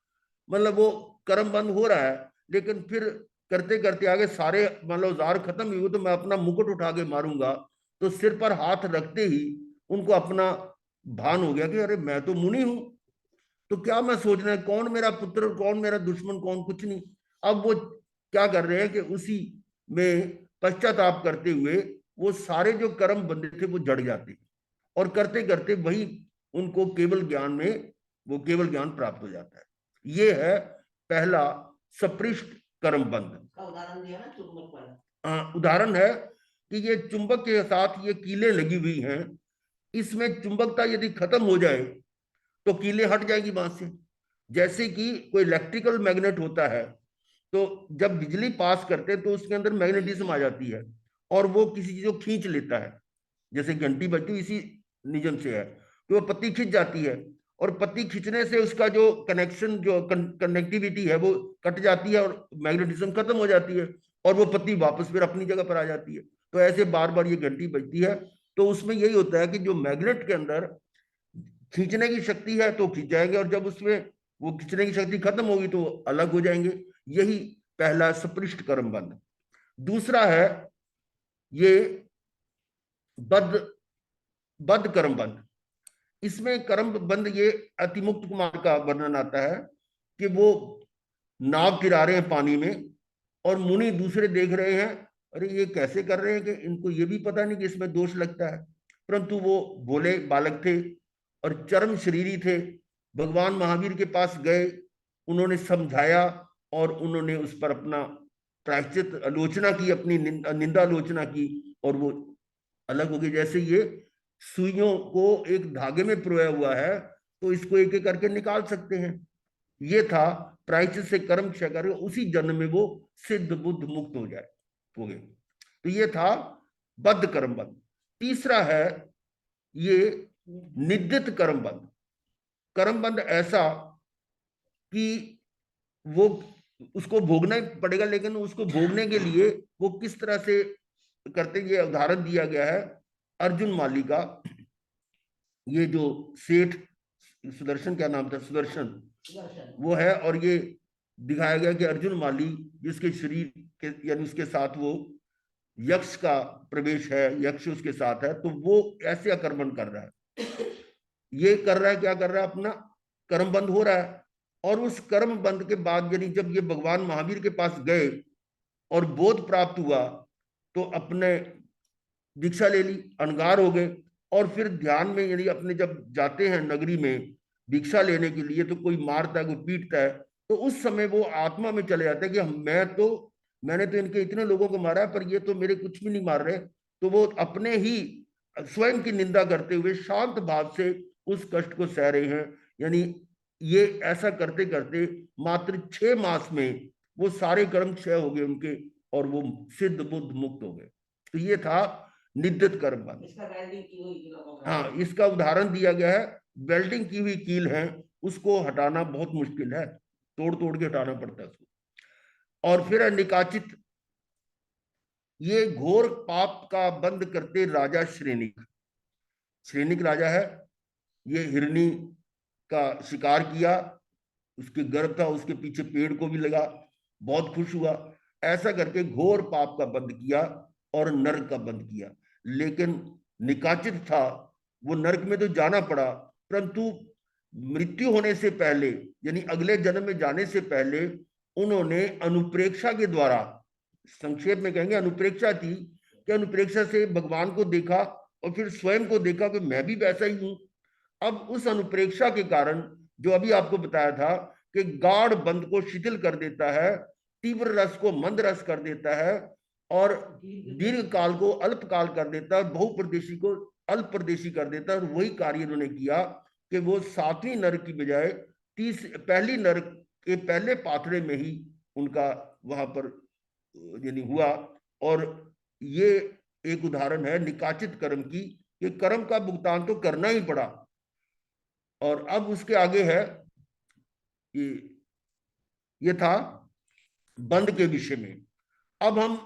मतलब वो कर्म बंद हो रहा है लेकिन फिर करते करते आगे सारे मतलब औजार खत्म हुए तो मैं अपना मुकुट उठा के मारूंगा। तो सिर पर हाथ रखते ही उनको अपना भान हो गया कि अरे मैं तो मुनि हूं, तो क्या मैं सोच रहा है कौन मेरा पुत्र और कौन मेरा दुश्मन, कौन कुछ नहीं। अब वो क्या कर रहे हैं कि उसी में पश्चाताप करते हुए वो सारे जो कर्म बंधे थे वो जड़ जाते और करते करते वही उनको केवल ज्ञान में वो केवल ज्ञान प्राप्त हो जाता है। ये है पहला सपृष्ट कर्म बंध। उदाहरण दिया ना चुंबक वाला। उदाहरण है कि ये चुंबक के साथ ये कीलें लगी हुई हैं, इसमें चुंबकता यदि खत्म हो जाए तो कीलें हट जाएगी वहां से। जैसे कि कोई इलेक्ट्रिकल मैग्नेट होता है, तो जब बिजली पास करते हैं तो उसके अंदर मैग्नेटिज्म आ जाती है और वो किसी चीज को खींच लेता है। जैसे घंटी बजती इसी नियम से है कि वो पत्ती खिंच जाती है और पत्ती खींचने से उसका जो कनेक्शन, जो कनेक्टिविटी है वो कट जाती है और मैग्नेटिज्म खत्म हो जाती है और वो पत्ती वापस फिर अपनी जगह पर आ जाती है। तो ऐसे बार बार ये घंटी बजती है। तो उसमें यही होता है कि जो मैग्नेट के अंदर खींचने की शक्ति है तो खींच जाएंगे और जब उसमें वो खींचने की शक्ति खत्म होगी तो अलग हो जाएंगे। यही पहला स्पृष्ट कर्म बंध। दूसरा है ये बद्ध कर्म बंध। इसमें कर्म बंध ये अतिमुक्त कुमार का वर्णन आता है कि वो नाव किरा रहे हैं पानी में और मुनि दूसरे देख रहे हैं, अरे ये कैसे कर रहे हैं कि इनको ये भी पता नहीं कि इसमें दोष लगता है। परंतु वो भोले बालक थे और चरम शरीरी थे। भगवान महावीर के पास गए, उन्होंने समझाया और उन्होंने उस पर अपना प्रायश्चित आलोचना की, अपनी निंदा आलोचना की और वो अलग हो गए। जैसे ये सुइयों को एक धागे में पिरोया हुआ है तो इसको एक एक करके निकाल सकते हैं। ये था प्रायश्चित से कर्म क्षय करके उसी जन्म में वो सिद्ध बुद्ध मुक्त हो गए। तो ये था बद्ध कर्म बंध। तीसरा है ये निद्दित कर्म बंध। कर्म बंध ऐसा कि वो उसको भोगना ही पड़ेगा, लेकिन उसको भोगने के लिए वो किस तरह से करते, ये उदाहरण दिया गया है अर्जुन माली का। ये जो सेठ सुदर्शन, क्या नाम था, सुदर्शन वो है, और ये दिखाया गया कि अर्जुन माली जिसके शरीर के यानी उसके साथ वो यक्ष का प्रवेश है, यक्ष उसके साथ है, तो वो ऐसे आक्रमण कर रहा है। ये कर रहा है, क्या कर रहा है, अपना कर्म बंद हो रहा है। और उस कर्म बंद के बाद यानी जब ये भगवान महावीर के पास गए और बोध प्राप्त हुआ तो अपने दीक्षा ले ली, अनगार हो गए। और फिर ध्यान में यानी अपने जब जाते हैं नगरी में दीक्षा लेने के लिए तो कोई मारता है, कोई पीटता है, तो उस समय वो आत्मा में चले जाते हैं कि मैंने तो इनके इतने लोगों को मारा है पर ये तो मेरे कुछ भी नहीं मार रहे। तो वो अपने ही स्वयं की निंदा करते हुए शांत भाव से उस कष्ट को सह रहे हैं। यानी ये ऐसा करते करते मात्र 6 मास में वो सारे कर्म क्षय हो गए उनके और वो सिद्ध बुद्ध मुक्त हो गए। तो ये था निद्दित कर्म बंध। हाँ, इसका उदाहरण दिया गया है, वेल्डिंग की हुई कील है, उसको हटाना बहुत मुश्किल है, तोड़ तोड़ के हटाना पड़ता है उसको। और फिर है निकाचित। ये घोर पाप का बंद करते राजा श्रेणिक। श्रेणिक राजा है, ये हिरणी का शिकार किया, उसके गर्भ था, उसके पीछे पेड़ को भी लगा, बहुत खुश हुआ। ऐसा करके घोर पाप का बंद किया और नरक का बंद किया। लेकिन निकाचित था, वो नरक में तो जाना पड़ा, परंतु मृत्यु होने से पहले यानी अगले जन्म में जाने से पहले उन्होंने अनुप्रेक्षा के द्वारा, संक्षेप में कहेंगे अनुप्रेक्षा थी, कि अनुप्रेक्षा से भगवान को देखा और फिर स्वयं को देखा कि मैं भी वैसा ही हूं। अब उस अनुप्रेक्षा के कारण जो अभी आपको बताया था कि गाढ़ बंध को शिथिल कर देता है, तीव्र रस को मंद रस कर देता है और दीर्घ काल को अल्प काल कर देता है, बहुप्रदेशी को अल्प प्रदेशी कर देता है। और वही कार्य उन्होंने किया कि वो 7वीं नरक की बजाय पहली नरक के पहले पाथड़े में ही उनका वहां पर यानी हुआ। और ये एक उदाहरण है निकाचित कर्म की, कि कर्म का भुगतान तो करना ही पड़ा। और अब उसके आगे है ये था बंद के विषय में। अब हम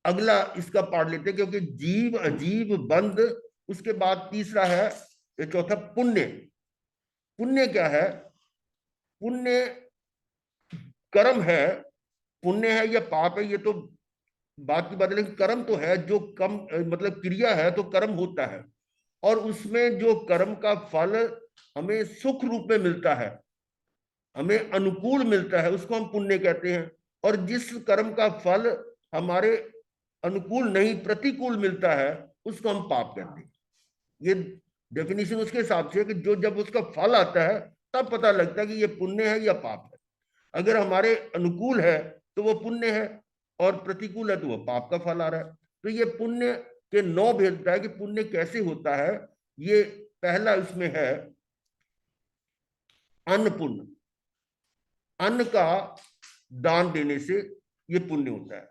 अगला इसका पार्ट लेते हैं, क्योंकि जीव अजीव बंद, उसके बाद तीसरा है ये चौथा पुण्य। पुण्य क्या है? पुण्य कर्म है, पुण्य है या पाप है ये तो बात की बात है, लेकिन कर्म तो है, जो कम मतलब क्रिया है तो कर्म होता है। और उसमें जो कर्म का फल हमें सुख रूप में मिलता है, हमें अनुकूल मिलता है, उसको हम पुण्य कहते हैं। और जिस कर्म का फल हमारे अनुकूल नहीं प्रतिकूल मिलता है उसको हम पाप कहते हैं। ये डेफिनेशन उसके हिसाब से है कि जो जब उसका फल आता है तब पता लगता है कि ये पुण्य है या पाप है। अगर हमारे अनुकूल है तो वो पुण्य है और प्रतिकूल है तो वो पाप का फल आ रहा है। तो ये पुण्य के 9 भेद बताया कि पुण्य कैसे होता है। ये पहला इसमें है अन्न पुण्य। अन्न का दान देने से ये पुण्य होता है।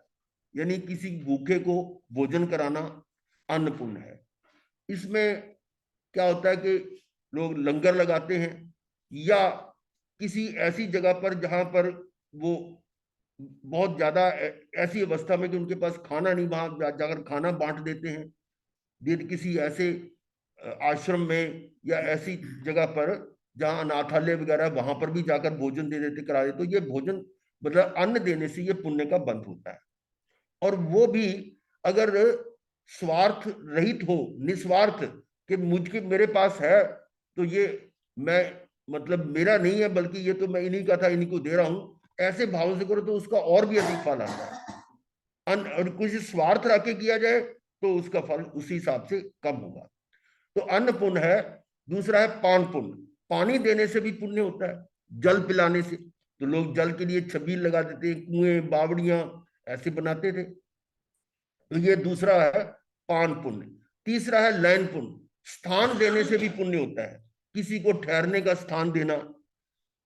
यानी किसी भूखे को भोजन कराना अन्न पुण्य है। इसमें क्या होता है कि लोग लंगर लगाते हैं या किसी ऐसी जगह पर जहां पर वो बहुत ज्यादा ऐसी अवस्था में कि उनके पास खाना नहीं, वहां जाकर खाना बांट देते हैं। किसी ऐसे आश्रम में या ऐसी जगह पर जहां अनाथालय वगैरह, वहां पर भी जाकर भोजन दे देते, करा देते। तो ये भोजन मतलब अन्न देने से ये पुण्य का बंध होता है। और वो भी अगर स्वार्थ रहित हो, निस्वार्थ, कि मुझके मेरे पास है तो ये मैं मतलब मेरा नहीं है बल्कि ये तो मैं इन्हीं का था, इन्हीं को दे रहा हूं, ऐसे भाव से करो तो उसका और भी अधिक फल आता है। और कुछ स्वार्थ रख के किया जाए तो उसका फल उसी हिसाब से कम होगा। तो अन्न पुण्य है। दूसरा है पान पुण्य। पानी देने से भी पुण्य होता है, जल पिलाने से। तो लोग जल के लिए छबील लगा देते हैं, कुएं बावड़ियां ऐसे बनाते थे। तो ये दूसरा है पान पुण्य। तीसरा है लयन पुण्य। स्थान देने से भी पुण्य होता है। किसी को ठहरने का स्थान देना,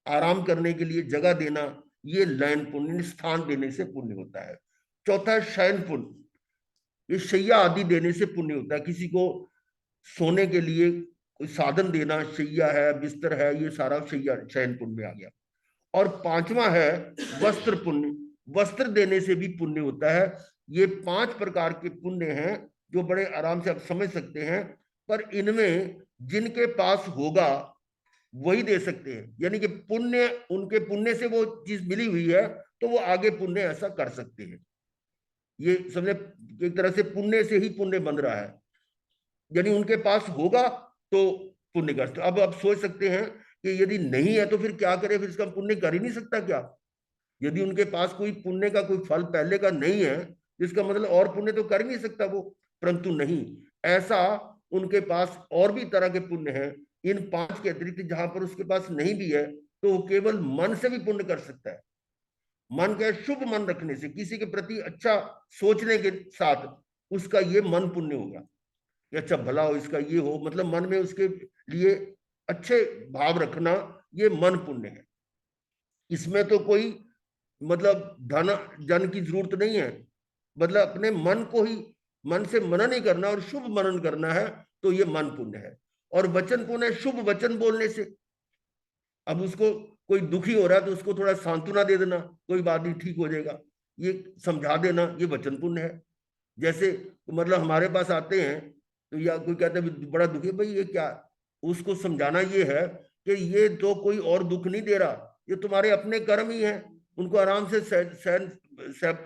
आराम करने के लिए जगह देना, ये लयन पुण्य, स्थान देने से पुण्य होता है। चौथा है शयन पुण्य। ये शैया आदि देने से पुण्य होता है। किसी को सोने के लिए कोई साधन देना, शैया है, बिस्तर है, ये सारा शैया शयन पुण्य में आ गया। और पांचवा है वस्त्र पुण्य। वस्त्र देने से भी पुण्य होता है। ये 5 प्रकार के पुण्य हैं जो बड़े आराम से आप समझ सकते हैं। पर इनमें जिनके पास होगा वही दे सकते हैं। यानी कि पुण्य, उनके पुण्य से वो चीज मिली हुई है तो वो आगे पुण्य ऐसा कर सकते हैं। ये समझे, एक तरह से पुण्य से ही पुण्य बन रहा है। यानी उनके पास होगा तो पुण्य कर सकते। अब आप सोच सकते हैं कि यदि नहीं है तो फिर क्या करे, फिर इसका पुण्य कर ही नहीं सकता क्या? यदि उनके पास कोई पुण्य का कोई फल पहले का नहीं है, इसका मतलब और पुण्य तो कर ही नहीं सकता वो। परंतु नहीं, ऐसा उनके पास और भी तरह के पुण्य हैं इन 5 के अतिरिक्त, जहां पर उसके पास नहीं भी है तो वो केवल मन से भी पुण्य कर सकता है। मन का शुभ मन रखने से, किसी के प्रति अच्छा सोचने के साथ उसका ये मन पुण्य होगा कि अच्छा भला हो इसका, ये हो, मतलब मन में उसके लिए अच्छे भाव रखना, ये मन पुण्य है। इसमें तो कोई मतलब धन जन की जरूरत नहीं है। मतलब अपने मन को ही, मन से मनन ही करना और शुभ मनन करना है, तो ये मन पुण्य है। और वचन पुण्य है शुभ वचन बोलने से। अब उसको कोई दुखी हो रहा है तो उसको थोड़ा सांत्वना दे देना, कोई बात नहीं, ठीक हो जाएगा, ये समझा देना, ये वचन पुण्य है। जैसे मतलब हमारे पास आते हैं तो या कोई कहता है बड़ा दुखी, भाई ये क्या, उसको समझाना ये है कि ये तो कोई और दुख नहीं दे रहा, ये तुम्हारे अपने कर्म ही हैं, उनको आराम से सहन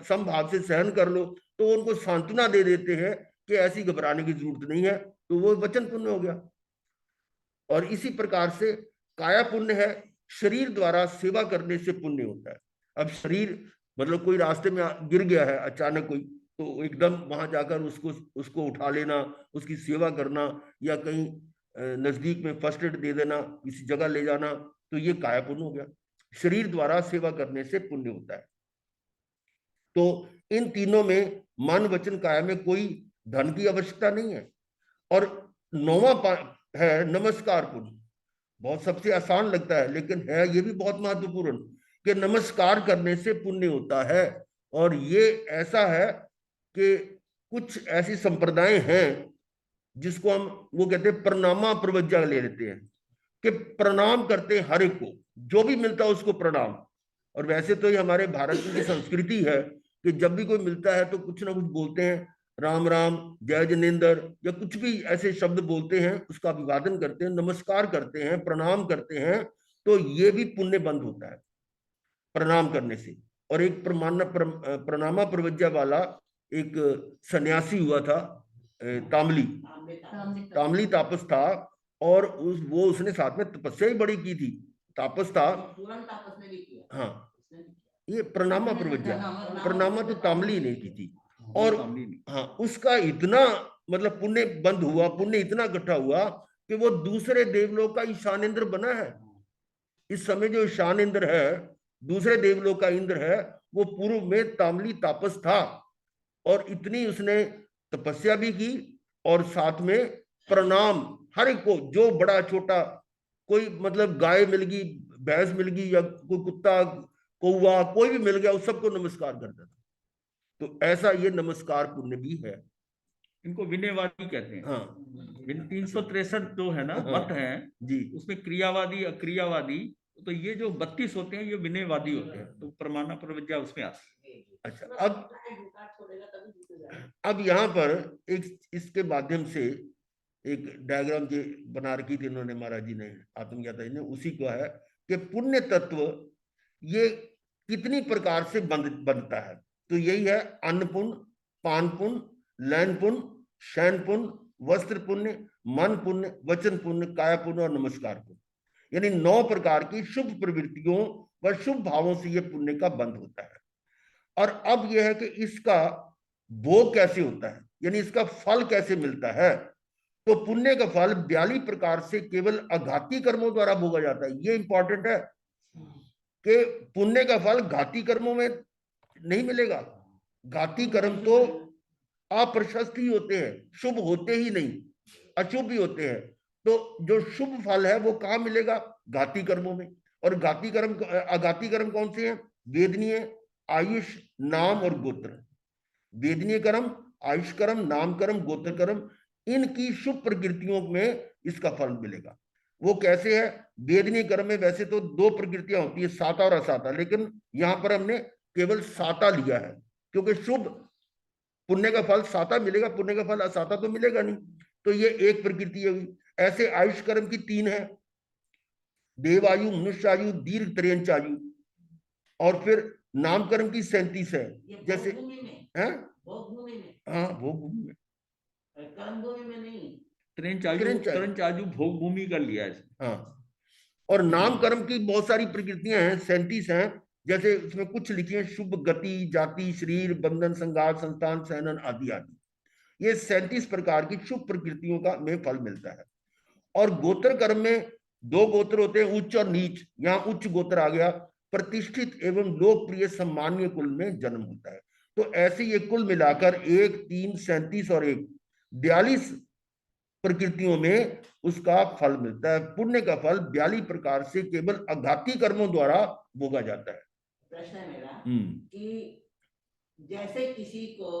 समभाव से सहन कर लो। तो उनको सांत्वना दे देते हैं कि ऐसी घबराने की जरूरत नहीं है, तो वो वचन पुण्य हो गया। और इसी प्रकार से काया पुण्य है। शरीर द्वारा सेवा करने से पुण्य होता है। अब शरीर मतलब कोई रास्ते में गिर गया है अचानक कोई, तो एकदम वहां जाकर उसको उठा लेना, उसकी सेवा करना, या कहीं नजदीक में फर्स्ट एड दे देना, किसी जगह ले जाना, तो ये काया पुण्य हो गया। शरीर द्वारा सेवा करने से पुण्य होता है। तो इन तीनों में मन वचन काया में कोई धन की आवश्यकता नहीं है। और 9वां है नमस्कार पुण्य। बहुत सबसे आसान लगता है लेकिन है ये भी बहुत महत्वपूर्ण कि नमस्कार करने से पुण्य होता है। और ये ऐसा है कि कुछ ऐसी संप्रदाय हैं जिसको हम वो कहते हैं प्रणामा प्रवज्जा ले लेते हैं, कि प्रणाम करते हर एक को, जो भी मिलता है उसको प्रणाम। और वैसे तो ये हमारे भारत की संस्कृति है कि जब भी कोई मिलता है तो कुछ ना कुछ बोलते हैं, राम राम, जय जिनेंद्र, या कुछ भी ऐसे शब्द बोलते हैं, उसका अभिवादन करते हैं, नमस्कार करते हैं, प्रणाम करते हैं। तो ये भी पुण्य बंद होता है प्रणाम करने से। और एक प्रणामा प्रवज्जा वाला एक सन्यासी हुआ था, तामली तापस था, और उसने साथ में तपस्या ही बड़ी की थी, तापस था। हाँ, ये प्रणामा प्रवज्जा, प्रणामा तो तामली ने की थी। और हाँ, उसका इतना मतलब पुण्य बंद हुआ, पुण्य इतना इकट्ठा हुआ कि वो दूसरे देवलोक का ईशान इंद्र बना है। इस समय जो ईशान इंद्र है, दूसरे देवलोक का इंद्र है, वो पूर्व में तामली तापस था। और इतनी उसने तपस्या भी की और साथ में प्रणाम हर एक को, जो बड़ा छोटा, कोई मतलब गाय मिल गई, भैंस मिल गई, या कोई कुत्ता कौवा, कोई भी मिल गया उस सबको नमस्कार करता था। तो ऐसा ये नमस्कार पुण्य भी है। इनको विनयवादी कहते हैं। हाँ 363 जो है ना हाँ, मत है जी, उसमें क्रियावादी अक्रियावादी, तो ये जो 32 होते हैं ये विनयवादी होते हैं, तो प्रमाणा प्रविद्या उसमें आती है। अच्छा। अब यहाँ पर एक इसके माध्यम से एक डायग्राम जो बना रखी थी इन्होंने, महाराज जी ने, आत्मज्ञाता जी ने, उसी को है कि पुण्य तत्व ये कितनी प्रकार से बनता है। तो यही है अन्न पुण्य, पान पुण्य, लैन पुण्य, शयन पुण्य, वस्त्र पुण्य, मन पुण्य, वचन पुण्य, काया पुण्य और नमस्कार पुण्य। यानी 9 प्रकार की शुभ प्रवृत्तियों व शुभ भावों से यह पुण्य का बंध होता है। और अब यह है कि इसका भोग कैसे होता है, यानी इसका फल कैसे मिलता है। तो पुण्य का फल 42 प्रकार से केवल अघाती कर्मों द्वारा भोगा जाता है। ये इंपॉर्टेंट है कि पुण्य का फल घाती कर्मों में नहीं मिलेगा। घाती कर्म तो अप्रशस्त ही होते हैं, शुभ होते ही नहीं, अशुभ ही होते हैं। तो जो शुभ फल है वो कहाँ मिलेगा? घाती कर्मों में। और घाती कर्म, अघाती कर्म कौन से हैं? वेदनीय, आयुष, नाम और गोत्र। वेदनीय कर्म, आयुष कर्म, नाम कर्म, गोत्र कर्म, इनकी शुभ प्रकृतियों में इसका फल मिलेगा। वो कैसे है? वेदनीय कर्म में वैसे तो 2 प्रकृतियां होती है, साता और असाता, लेकिन यहां पर हमने केवल साता लिया है क्योंकि शुभ पुण्य का फल साता मिलेगा, पुण्य का फल असाता तो मिलेगा नहीं। तो ये एक प्रकृति हुई। ऐसे आयुष कर्म की 3 है, देवायु, मनुष्य आयु, दीर्घ त्रेंच आयु। और फिर नामकर्म की 37 है, जैसे है हाँ भोग भूमि में, कर्म भूमि में नहीं। त्रेंचाजु भोग भूमि का लिया है। हाँ। और नाम कर्म की बहुत सारी प्रकृतियां हैं, 37 हैं। जैसे उसमें कुछ लिखी है, शुभ गति, जाति, शरीर, बंधन, संघात, संस्थान, सहनन आदि आदि। ये 37 प्रकार की शुभ प्रकृतियों का में फल मिलता है। और गोत्र कर्म में 2 गोत्र होते हैं, उच्च और नीच। यहाँ उच्च गोत्र आ गया, प्रतिष्ठित एवं लोकप्रिय सम्मान्य कुल में जन्म होता है। तो ऐसे ये कुल मिलाकर 1, 3, 37 और 1, 42 प्रकृतियों में उसका फल मिलता है। पुण्य का फल 42 प्रकार से केवल अघाती कर्मों द्वारा भोगा जाता है। प्रश्न है मेरा कि जैसे किसी को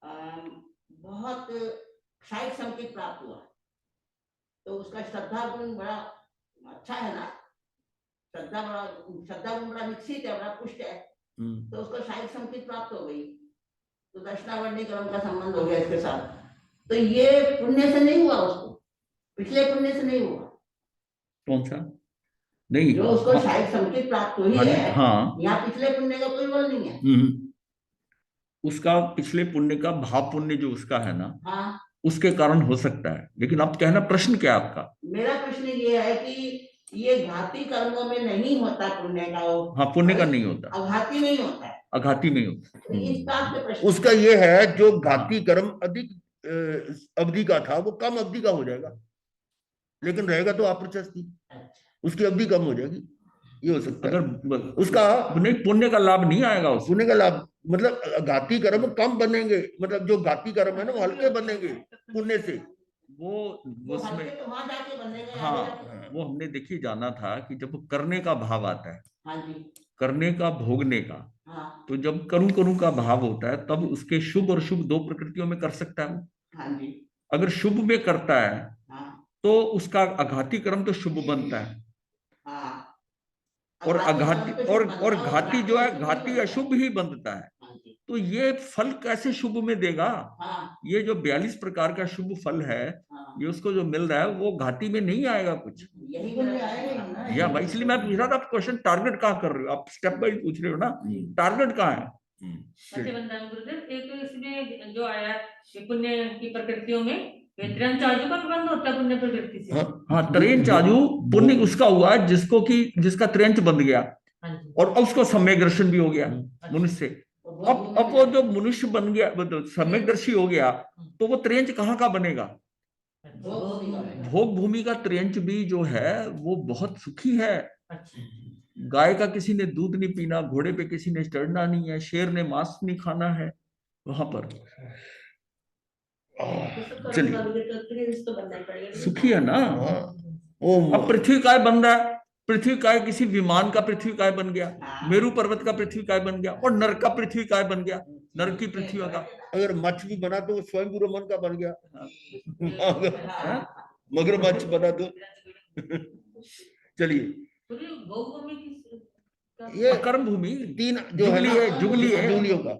बहुत क्षायिक संकेत प्राप्त हुआ तो उसका श्रद्धा गुण बड़ा अच्छा है ना, श्रद्धा गुण बड़ा विकसित है, बड़ा पुष्ट है, तो उसको क्षायिक संकेत प्राप्त हो गई, तो दक्षिणावर्णी कर्म का संबंध हो गया इसके साथ। तो ये पुण्य से नहीं हुआ, उसको पिछले पुण्य से नहीं हुआ। कौन सा? नहीं, जो उसको क्षायिक संकेत प्राप्त हुई है, हाँ, यहाँ पिछले पुण्य का कोई बल नहीं है। उसका पिछले पुण्य का भाव पुण्य जो उसका है ना, हाँ, उसके कारण हो सकता है। लेकिन अब कहना प्रश्न क्या आपका? मेरा प्रश्न ये है कि ये घाती कर्मों में नहीं होता पुण्य का, हाँ, पुण्य का नहीं होता, अघाती नहीं होता है, अघाती नहीं होता। तो इस बात पे प्रश्न उसका ये है, जो घाती कर्म अधिक अवधि का था वो कम अवधि का हो जाएगा, लेकिन रहेगा तो अप्रशस्ति, उसकी अवधि कम हो जाएगी। ये हो सकता है। अगर उसका नहीं, पुण्य का लाभ नहीं आएगा उसको। पुण्य का लाभ मतलब घाती कर्म कम बनेंगे, मतलब जो घाती कर्म है ना वो हल्के बनेंगे पुण्य से। वो उसमें तो वहां जाके बनेगा। हाँ, वो हमने देखिए जाना था कि जब करने का भाव आता है, हाँ जी, करने का, भोगने का, हाँ, तो जब करूं करूं का भाव होता है तब उसके शुभ और शुभ 2 प्रकृतियों में कर सकता है वो। हाँ जी, अगर शुभ में करता है हाँ, तो उसका अघाती कर्म तो शुभ बनता है, हाँ, और अघाती अघाती कर्म तो शुभ और बनता है, घाती जो है, अशुभ घाती बनता है। अशुभ ही बनता है। हाँ जी, तो ये फल कैसे शुभ में देगा? हाँ, ये जो 42 प्रकार का शुभ फल है, हाँ, ये उसको जो मिल रहा है वो घाती में नहीं आएगा कुछ। यही मेरा आएगा ना। या भाई, इसलिए मैं पूछ रहा था, आप क्वेश्चन टारगेट कहाँ कर रहे हो? आप स्टेप वाइज पूछ रहे हो ना, टारगेट कहाँ है? गुरुदेव, एक तो इसमें जो आया पुण्य की प्रकृतियों में त्रेंच आजू का संबंध होता है पुण्य प्रकृति से। हाँ, त्रेंच आजू पुण्य उसका हुआ जिसको कि जिसका त्रेंच बंध गया, और अब उसको सम्यक दर्शन भी हो गया मनुष्य से। अब वो जो मनुष्य बन गया, सम्यक दर्शी हो गया, तो वो त्रेंच कहाँ का बनेगा? भोग भूमि का त्रेंच भी जो है वो बहुत सुखी है। गाय का किसी ने दूध नहीं पीना, घोड़े पे किसी ने चढ़ना नहीं है, शेर ने मांस नहीं खाना है वहां पर। चलिए, सुखी है ना। अब पृथ्वी काय बन रहा है? पृथ्वी काय किसी विमान का पृथ्वी काय बन गया, मेरू पर्वत का पृथ्वी काय बन गया, और नरक का पृथ्वी काय बन गया, नरक की पृथ्वी का। अगर मच्छ भी बना तो स्वयं गुरु मन का बन गया। मगरमच्छ बना तो चलिए, ये कर्म भूमि तीन जो है ना, जुगली है, जुगलियों का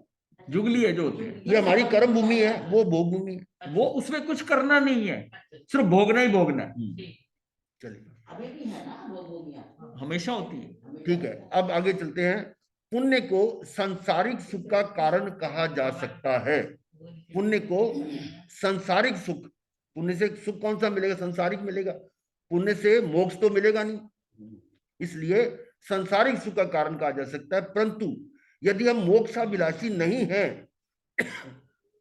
जुगली है जो होते हैं, ये हमारी कर्म भूमि है, वो भोग भूमि है। वो उसमें कुछ करना नहीं है, सिर्फ भोगना ही भोगना है। चलिए, अभी भी है ना वो भूमियाँ, हमेशा होती है। ठीक है, अब आगे चलते हैं। पुण्य को सांसारिक सुख का कारण कहा जा सकता है। पुण्य को सांसारिक सुख, पुण्य से सुख कौन सा मिलेगा, सांसारिक मिलेगा। पुण्य से मोक्ष तो मिलेगा नहीं, इसलिए सांसारिक सुख का कारण कहा जा सकता है। परंतु यदि हम मोक्षाभिलाषी नहीं हैं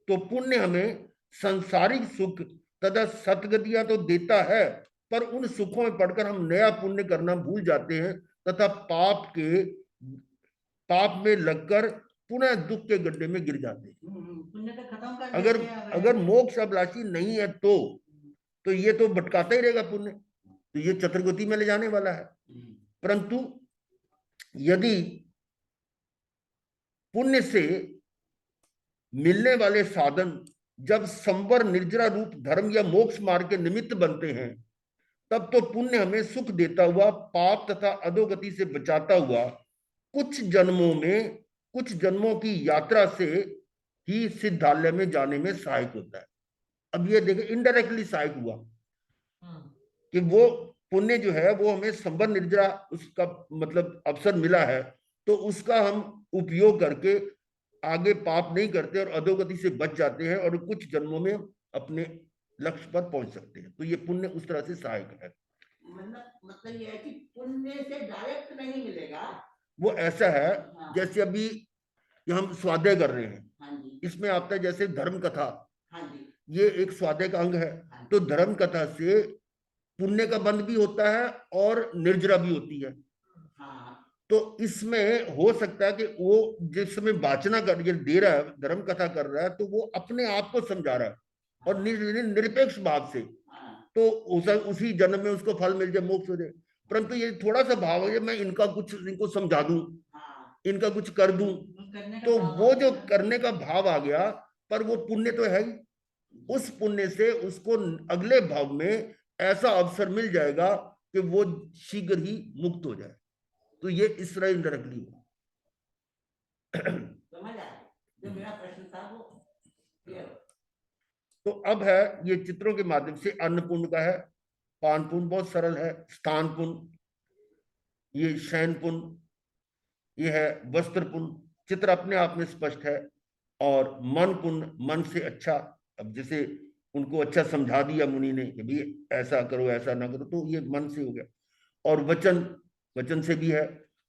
तो पुण्य हमें सांसारिक सुख तथा सतगतियां तो देता है, पर उन सुखों में पड़कर हम नया पुण्य करना भूल जाते हैं तथा पाप में लगकर पुनः दुख के गड्ढे में गिर जाते हैं। पुण्य तो खत्म कर अगर देते हैं, अगर मोक्ष अभिलाषी नहीं है तो ये तो भटकाता ही रहेगा पुण्य, तो ये चतुर्गति में ले जाने वाला है। परंतु यदि पुण्य से मिलने वाले साधन जब संवर निर्जरा रूप धर्म या मोक्ष मार्ग के निमित्त बनते हैं, तब तो पुण्य हमें सुख देता हुआ पाप तथा अधोगति से बचाता हुआ कुछ जन्मों की यात्रा से ही सिद्धालय में जाने में सहायक होता है। अब ये देखें, इनडायरेक्टली सहायक हुआ कि वो पुण्य जो है वो हमें संवर निर्जरा उसका मतलब अवसर मिला है, तो उसका हम उपयोग करके आगे पाप नहीं करते और अधोगति से बच जाते हैं और कुछ जन्मों में अपने लक्ष्य पर पहुंच सकते हैं। तो ये पुण्य उस तरह से सहायक है। मतलब ये है कि पुण्य से डायरेक्ट नहीं मिलेगा, वो ऐसा है जैसे अभी हम स्वाध्याय कर रहे हैं, हाँ जी, इसमें आता है जैसे धर्म कथा, हाँ जी, ये एक स्वाध्याय का अंग है। तो धर्म कथा से पुण्य का बंध भी होता है और निर्जरा भी होती है। हाँ, तो इसमें हो सकता है कि वो जिस समय वाचना कर दे रहा है, धर्म कथा कर रहा है, तो वो अपने आप को समझा रहा है और निरपेक्ष भाव से, तो उसी जन्म में उसको फल मिल जाए, मोक्ष हो जाए। परंतु ये थोड़ा सा भाव है, मैं इनको समझा दूं, इनका कुछ कर दूं, तो वो जो करने का भाव आ गया, पर वो पुण्य तो है ही। उस पुण्य से उसको अगले भाव में ऐसा अवसर मिल जाएगा कि वो शीघ्र ही मुक्त हो जाए। तो ये इस तरह इंडायरेक्टली हुआ। समझ आया, जो मेरा प्रश्न था वो क्लियर हो। तो अब है ये चित्रों के माध्यम से अन्न पुण्य का है, पान पुण्य बहुत सरल है, स्थान पुण्य, ये शयन पुण्य, ये है वस्त्र पुण्य, चित्र अपने आप में स्पष्ट है। और मन पुण्य, मन से अच्छा, अब जैसे उनको अच्छा समझा दिया मुनि ने कि भाई ऐसा करो ऐसा ना करो, तो ये मन से हो गया। और वचन से भी है,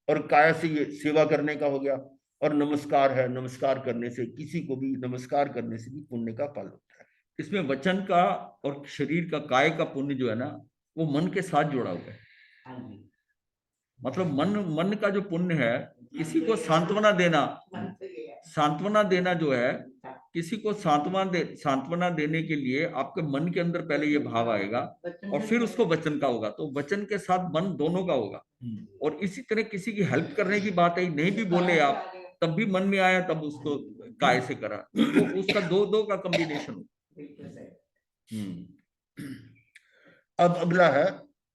और काया से ये सेवा करने का हो गया। और नमस्कार है, नमस्कार करने से, किसी को भी नमस्कार करने से भी पुण्य का फल होता है। इसमें वचन का और शरीर का, काय का पुण्य जो है ना, वो मन के साथ जुड़ा हुआ है। मतलब मन का जो पुण्य है, किसी को सांत्वना देना जो है, किसी को सांत्वना देने के लिए आपके मन के अंदर पहले ये भाव आएगा और फिर उसको वचन का होगा, तो वचन के साथ मन दोनों का होगा। और इसी तरह किसी की हेल्प करने की बात है, नहीं भी बोले आप, तब भी मन में आया, तब उसको काय से करा, तो उसका दो का कॉम्बिनेशन। अब अगला है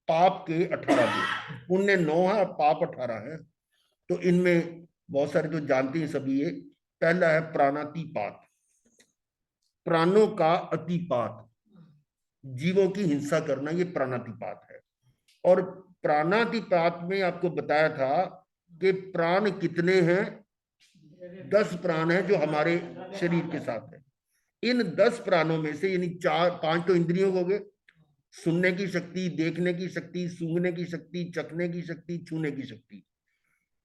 पाप के 18 गुण। पुण्य 9 है और पाप 18 है। तो इनमें बहुत सारे तो जानते हैं सभी। ये पहला है प्राणातिपात, प्राणों का अतिपात, जीवों की हिंसा करना, ये प्राणातिपात है। और प्राणातिपात में आपको बताया था कि प्राण कितने हैं, 10 प्राण हैं जो हमारे शरीर के साथ है। इन 10 प्राणों में से यानी 5 तो इंद्रियों हो गए, सुनने की शक्ति, देखने की शक्ति, सूंघने की शक्ति, चखने की शक्ति, छूने की शक्ति,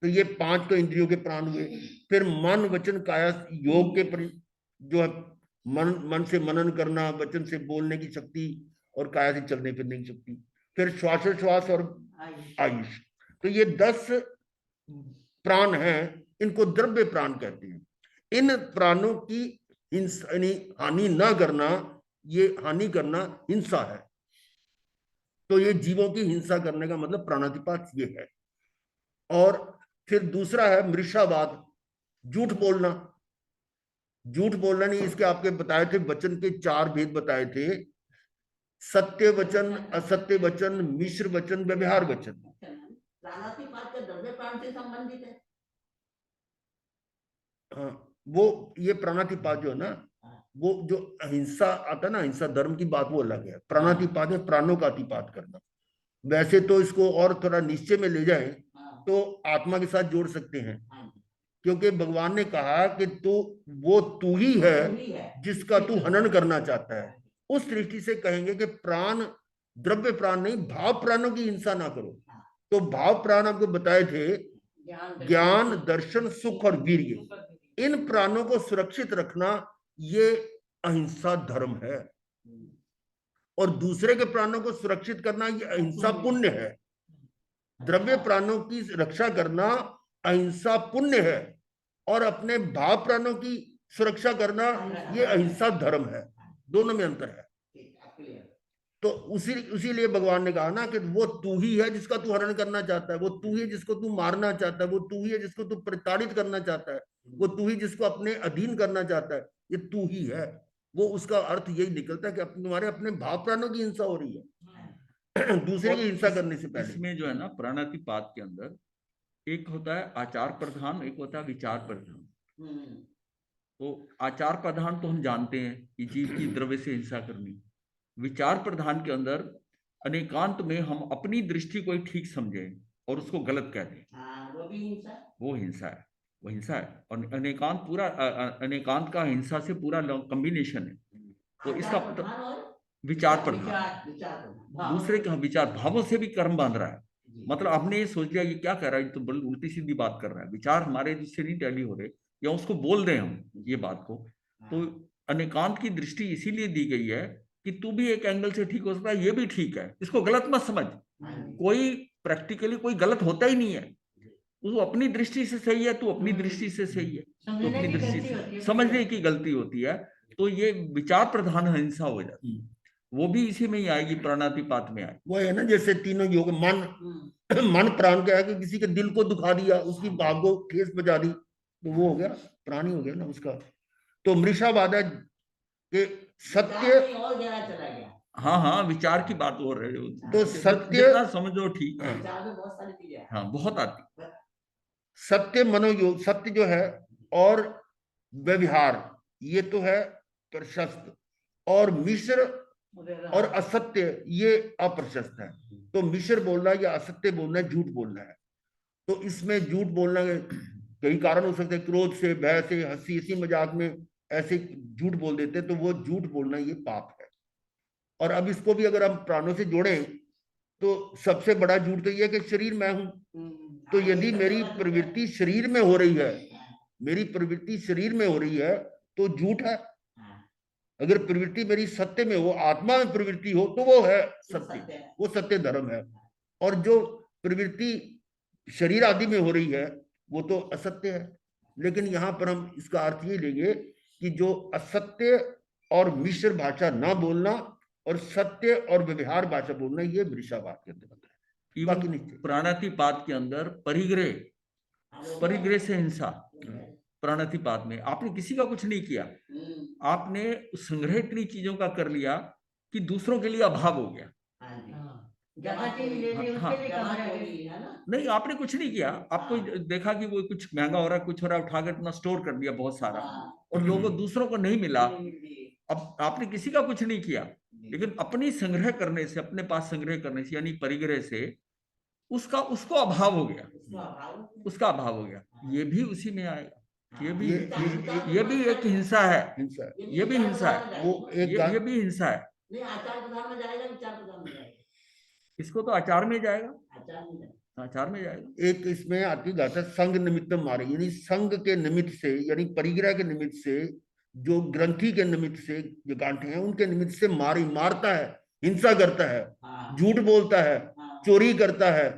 तो ये 5 तो इंद्रियों के प्राण हुए। फिर मन वचन काया योग के जो है मन से मनन करना, वचन से बोलने की शक्ति और काया से चलने फिरने की शक्ति। फिर श्वासोश्वास और आयुष, तो ये 10 प्राण हैं, इनको द्रव्य प्राण कहते हैं। इन प्राणों की हानि न करना, ये हानि करना हिंसा है। तो ये जीवों की हिंसा करने का मतलब प्राणातिपात ये है। और फिर दूसरा है मृषावाद, झूठ बोलना। झूठ बोलना नहीं, इसके आपके बताए थे वचन के 4 भेद बताए थे, सत्य वचन, असत्य वचन, मिश्र वचन, व्यवहार वचन। प्राणातिपात का द्रव्य प्राण से संबंधित है। हाँ, वो ये प्राणातिपात जो है ना, वो जो अहिंसा आता है ना, अहिंसा धर्म की बात वो अलग है। प्राणातिपात है प्राणों का अतिपात करना। वैसे तो इसको और थोड़ा निश्चय में ले जाए तो आत्मा के साथ जोड़ सकते हैं, क्योंकि भगवान ने कहा कि तू ही है जिसका तू हनन करना चाहता है। उस दृष्टि से कहेंगे कि प्राण, द्रव्य प्राण नहीं, भाव प्राणों की हिंसा ना करो। तो भाव प्राण आपको बताए थे, ज्ञान, दर्शन, सुख और वीर्य। इन प्राणों को सुरक्षित रखना ये अहिंसा धर्म है, और दूसरे के प्राणों को सुरक्षित करना ये अहिंसा पुण्य है। द्रव्य प्राणों की रक्षा करना अहिंसा पुण्य है, और अपने भाव प्राणों की सुरक्षा करना ये अहिंसा धर्म है। दोनों में अंतर है। तो उसीलिए भगवान ने कहा ना कि वो तू ही है जिसका तू हरण करना चाहता है, वो तू ही है जिसको तू मारना चाहता है, वो तू ही है जिसको तू प्रताड़ित करना चाहता है, वो तू ही जिसको अपने अधीन करना चाहता है, ये तू ही है। वो उसका अर्थ यही निकलता है कि तुम्हारे अपने भाव प्राणों की हिंसा हो रही है दूसरे की हिंसा करने से पहले। इसमें जो है ना प्राणातिपात के अंदर एक होता है आचार प्रधान, एक होता है विचार प्रधान। तो आचार प्रधान तो हम जानते हैं कि जीव की द्रव्य से हिंसा करनी। विचार प्रधान के अंदर अनेकांत में हम अपनी दृष्टि को ही ठीक समझें और उसको गलत कह दें, वो हिंसा है। वो हिंसा है। और अनेकांत पूरा अनेकांत का हिंसा से पूरा कॉम्बिनेशन है। तो इसका विचार प्रधान, दूसरे के विचार भावों से भी कर्म बांध रहा है। मतलब आपने ये सोच लिया ये क्या कर रहा है, तो बड़ी उल्टी सीधी बात कर रहा है, विचार हमारे जिससे नहीं टैली हो रहे, या उसको बोल दें हम ये बात को। तो अनेकांत की दृष्टि इसीलिए दी गई है कि तू भी एक एंगल से ठीक हो सकता है, ये भी ठीक है, इसको गलत मत समझ। कोई प्रैक्टिकली कोई गलत होता ही नहीं है, तू अपनी दृष्टि से सही है, तू अपनी दृष्टि से सही है, तो अपनी दृष्टि से समझने की गलती होती है। तो ये विचार प्रधान हिंसा हो जाती है, वो भी इसी में ही आएगी, प्राणातिपात में आएगी। वो है ना, जैसे तीनों योग, मन प्राण क्या है कि किसी के दिल को दुखा दिया, उसकी भाव को ठेस बजा दी, तो वो हो गया प्राणी हो गया ना उसका। तो मृषावाद है कि सत्य, हाँ हाँ विचार की बात हो रही हो, तो सत्य समझो ठीक है। हाँ बहुत आती। सत्य मनोयोग, सत्य जो है, और व्यवहार ये तो है प्रशस्त, और मिश्र और असत्य ये अप्रशस्त है। तो मिश्र बोलना या असत्य बोलना है, झूठ बोलना है। तो इसमें झूठ बोलना कई कारण हो सकते हैं, क्रोध से, भय से, हंसी मजाक में ऐसे झूठ बोल देते, तो वो झूठ बोलना ये पाप है। और अब इसको भी अगर हम प्राणों से जोड़ें तो सबसे बड़ा झूठ तो ये है कि शरीर मैं हूं। तो यदि मेरी प्रवृत्ति शरीर में हो रही है, मेरी प्रवृत्ति शरीर में हो रही है, तो झूठ है। अगर प्रवृत्ति मेरी सत्य में हो, आत्मा में प्रवृत्ति हो, तो वो है सत्य, वो सत्य धर्म है। और जो प्रवृत्ति शरीर आदि में हो रही है वो तो असत्य है। लेकिन यहाँ पर हम इसका अर्थ ये लेंगे कि जो असत्य और मिश्र भाषा ना बोलना और सत्य और व्यवहार भाषा बोलना, ये मृषावाद के अंदर है। बाकी नहीं। प्राणातिपात के अंदर परिग्रह से हिंसा, प्राणातिपात में आपने किसी का कुछ नहीं किया, आपने संग्रह इतनी चीजों का कर लिया कि दूसरों के लिए अभाव हो गया। नहीं आपने कुछ नहीं किया, आपको देखा कि वो कुछ महंगा हो रहा है, कुछ हो रहा है, उठाकर अपना स्टोर कर दिया बहुत सारा, और लोगों दूसरों को नहीं मिला। अब आपने किसी का कुछ नहीं किया, लेकिन अपनी संग्रह करने से, अपने पास संग्रह करने से यानी परिग्रह से उसको अभाव हो गया, उसका अभाव हो गया। ये भी उसी में आएगा। ये भी एक हिंसा है, ये भी हिंसा है, वो ये भी हिंसा है। आचार प्रधान में जाएगा, विचार प्रधान में जाएगा। इसको तो आचार में जाएगा, आचार में जाएगा। एक इसमें आती गाथा संग निमित्तम मारे, यानी संग के निमित्त से, यानी परिग्रह के निमित्त से, जो ग्रंथि के निमित्त से जो गांठे हैं उनके निमित्त से मारता है, हिंसा करता है, झूठ बोलता है, चोरी करता है,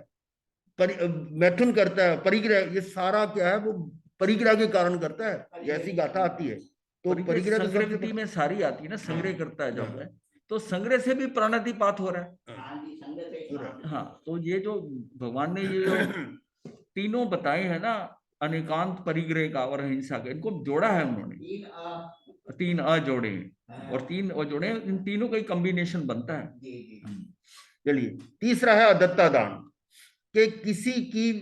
मैथुन करता है, परिग्रह, ये सारा क्या है, वो परिग्रह के कारण करता है। ऐसी गाथा आती है। तो परिग्रह संग्रह में सारी आती है ना, संग्रह करता है जब है, तो संग्रह से भी प्राणातिपात हो रहा है। हाँ, तो ये जो भगवान ने ये जो तीनों बताए हैं ना, अनेकांत, परिग्रह का और अहिंसा का, इनको जोड़ा है उन्होंने, 3 अ जोड़े हैं और 3 अ जोड़े, इन तीनों का ही कॉम्बिनेशन बनता है। चलिए, तीसरा है अदत्ता दान, कि किसी की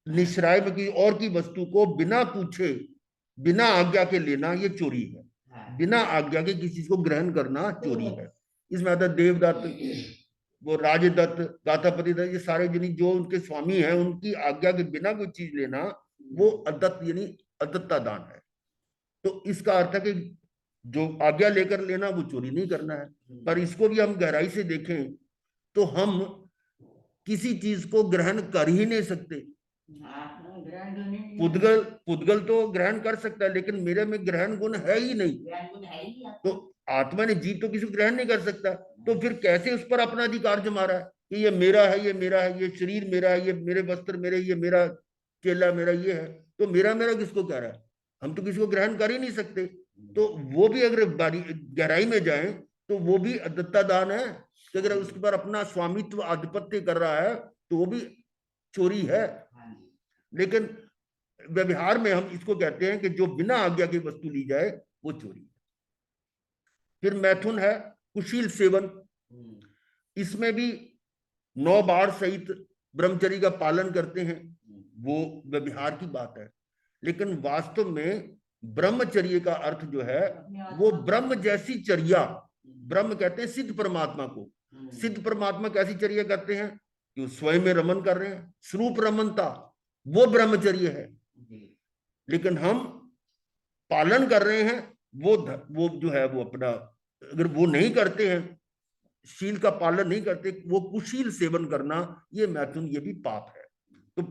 निश्राय की और की वस्तु को बिना पूछे, बिना आज्ञा के लेना, ये चोरी है। बिना आज्ञा के किसी चीज को ग्रहण करना चोरी है। इसमें आता देवदत्त, वो राजदत्त, गाथापति दत्त, ये सारे जो उनके स्वामी हैं, उनकी आज्ञा के बिना कोई चीज लेना, वो अदत्त यानी अदत्ता दान है। तो इसका अर्थ है कि जो आज्ञा लेकर लेना वो चोरी नहीं करना है। पर इसको भी हम गहराई से देखें तो हम किसी चीज को ग्रहण कर ही नहीं सकते। पुद्गल तो ग्रहण कर सकता है, लेकिन मेरे में ग्रहण गुण है ही नहीं। तो आत्मा ने, जीव तो किसी को ग्रहण नहीं कर सकता, तो फिर कैसे उस पर अपना अधिकार जमा रहा है कि ये मेरा है, ये मेरा है, ये शरीर मेरा है, ये मेरे वस्त्र मेरे, ये मेरा चेला मेरा, ये है। तो मेरा मेरा किसको कह रहा है? हम तो किसी को ग्रहण कर ही नहीं सकते। तो वो भी अगर गहराई में जाए तो वो भी अदत्ता दान है कि अगर उसके पर अपना स्वामित्व, आधिपत्य कर रहा है तो वो भी चोरी है। लेकिन व्यवहार में हम इसको कहते हैं कि जो बिना आज्ञा की वस्तु ली जाए वो चोरी है। फिर मैथुन है कुशील सेवन। इसमें भी 9 बार सहित ब्रह्मचर्य का पालन करते हैं, वो व्यवहार की बात है। लेकिन वास्तव में ब्रह्मचर्य का अर्थ जो है वो ब्रह्म जैसी चर्या, ब्रह्म कहते हैं सिद्ध परमात्मा को। सिद्ध परमात्मा कैसी चर्या करते हैं कि स्वयं में रमन कर रहे हैं, स्वरूप रमनता, वो ब्रह्मचर्य है। लेकिन हम पालन कर रहे हैं, वो जो है वो अपना, अगर वो नहीं करते हैं, शील का पालन नहीं करते, वो कुशील सेवन करना, ये मैथुन, ये भी पाप है। तो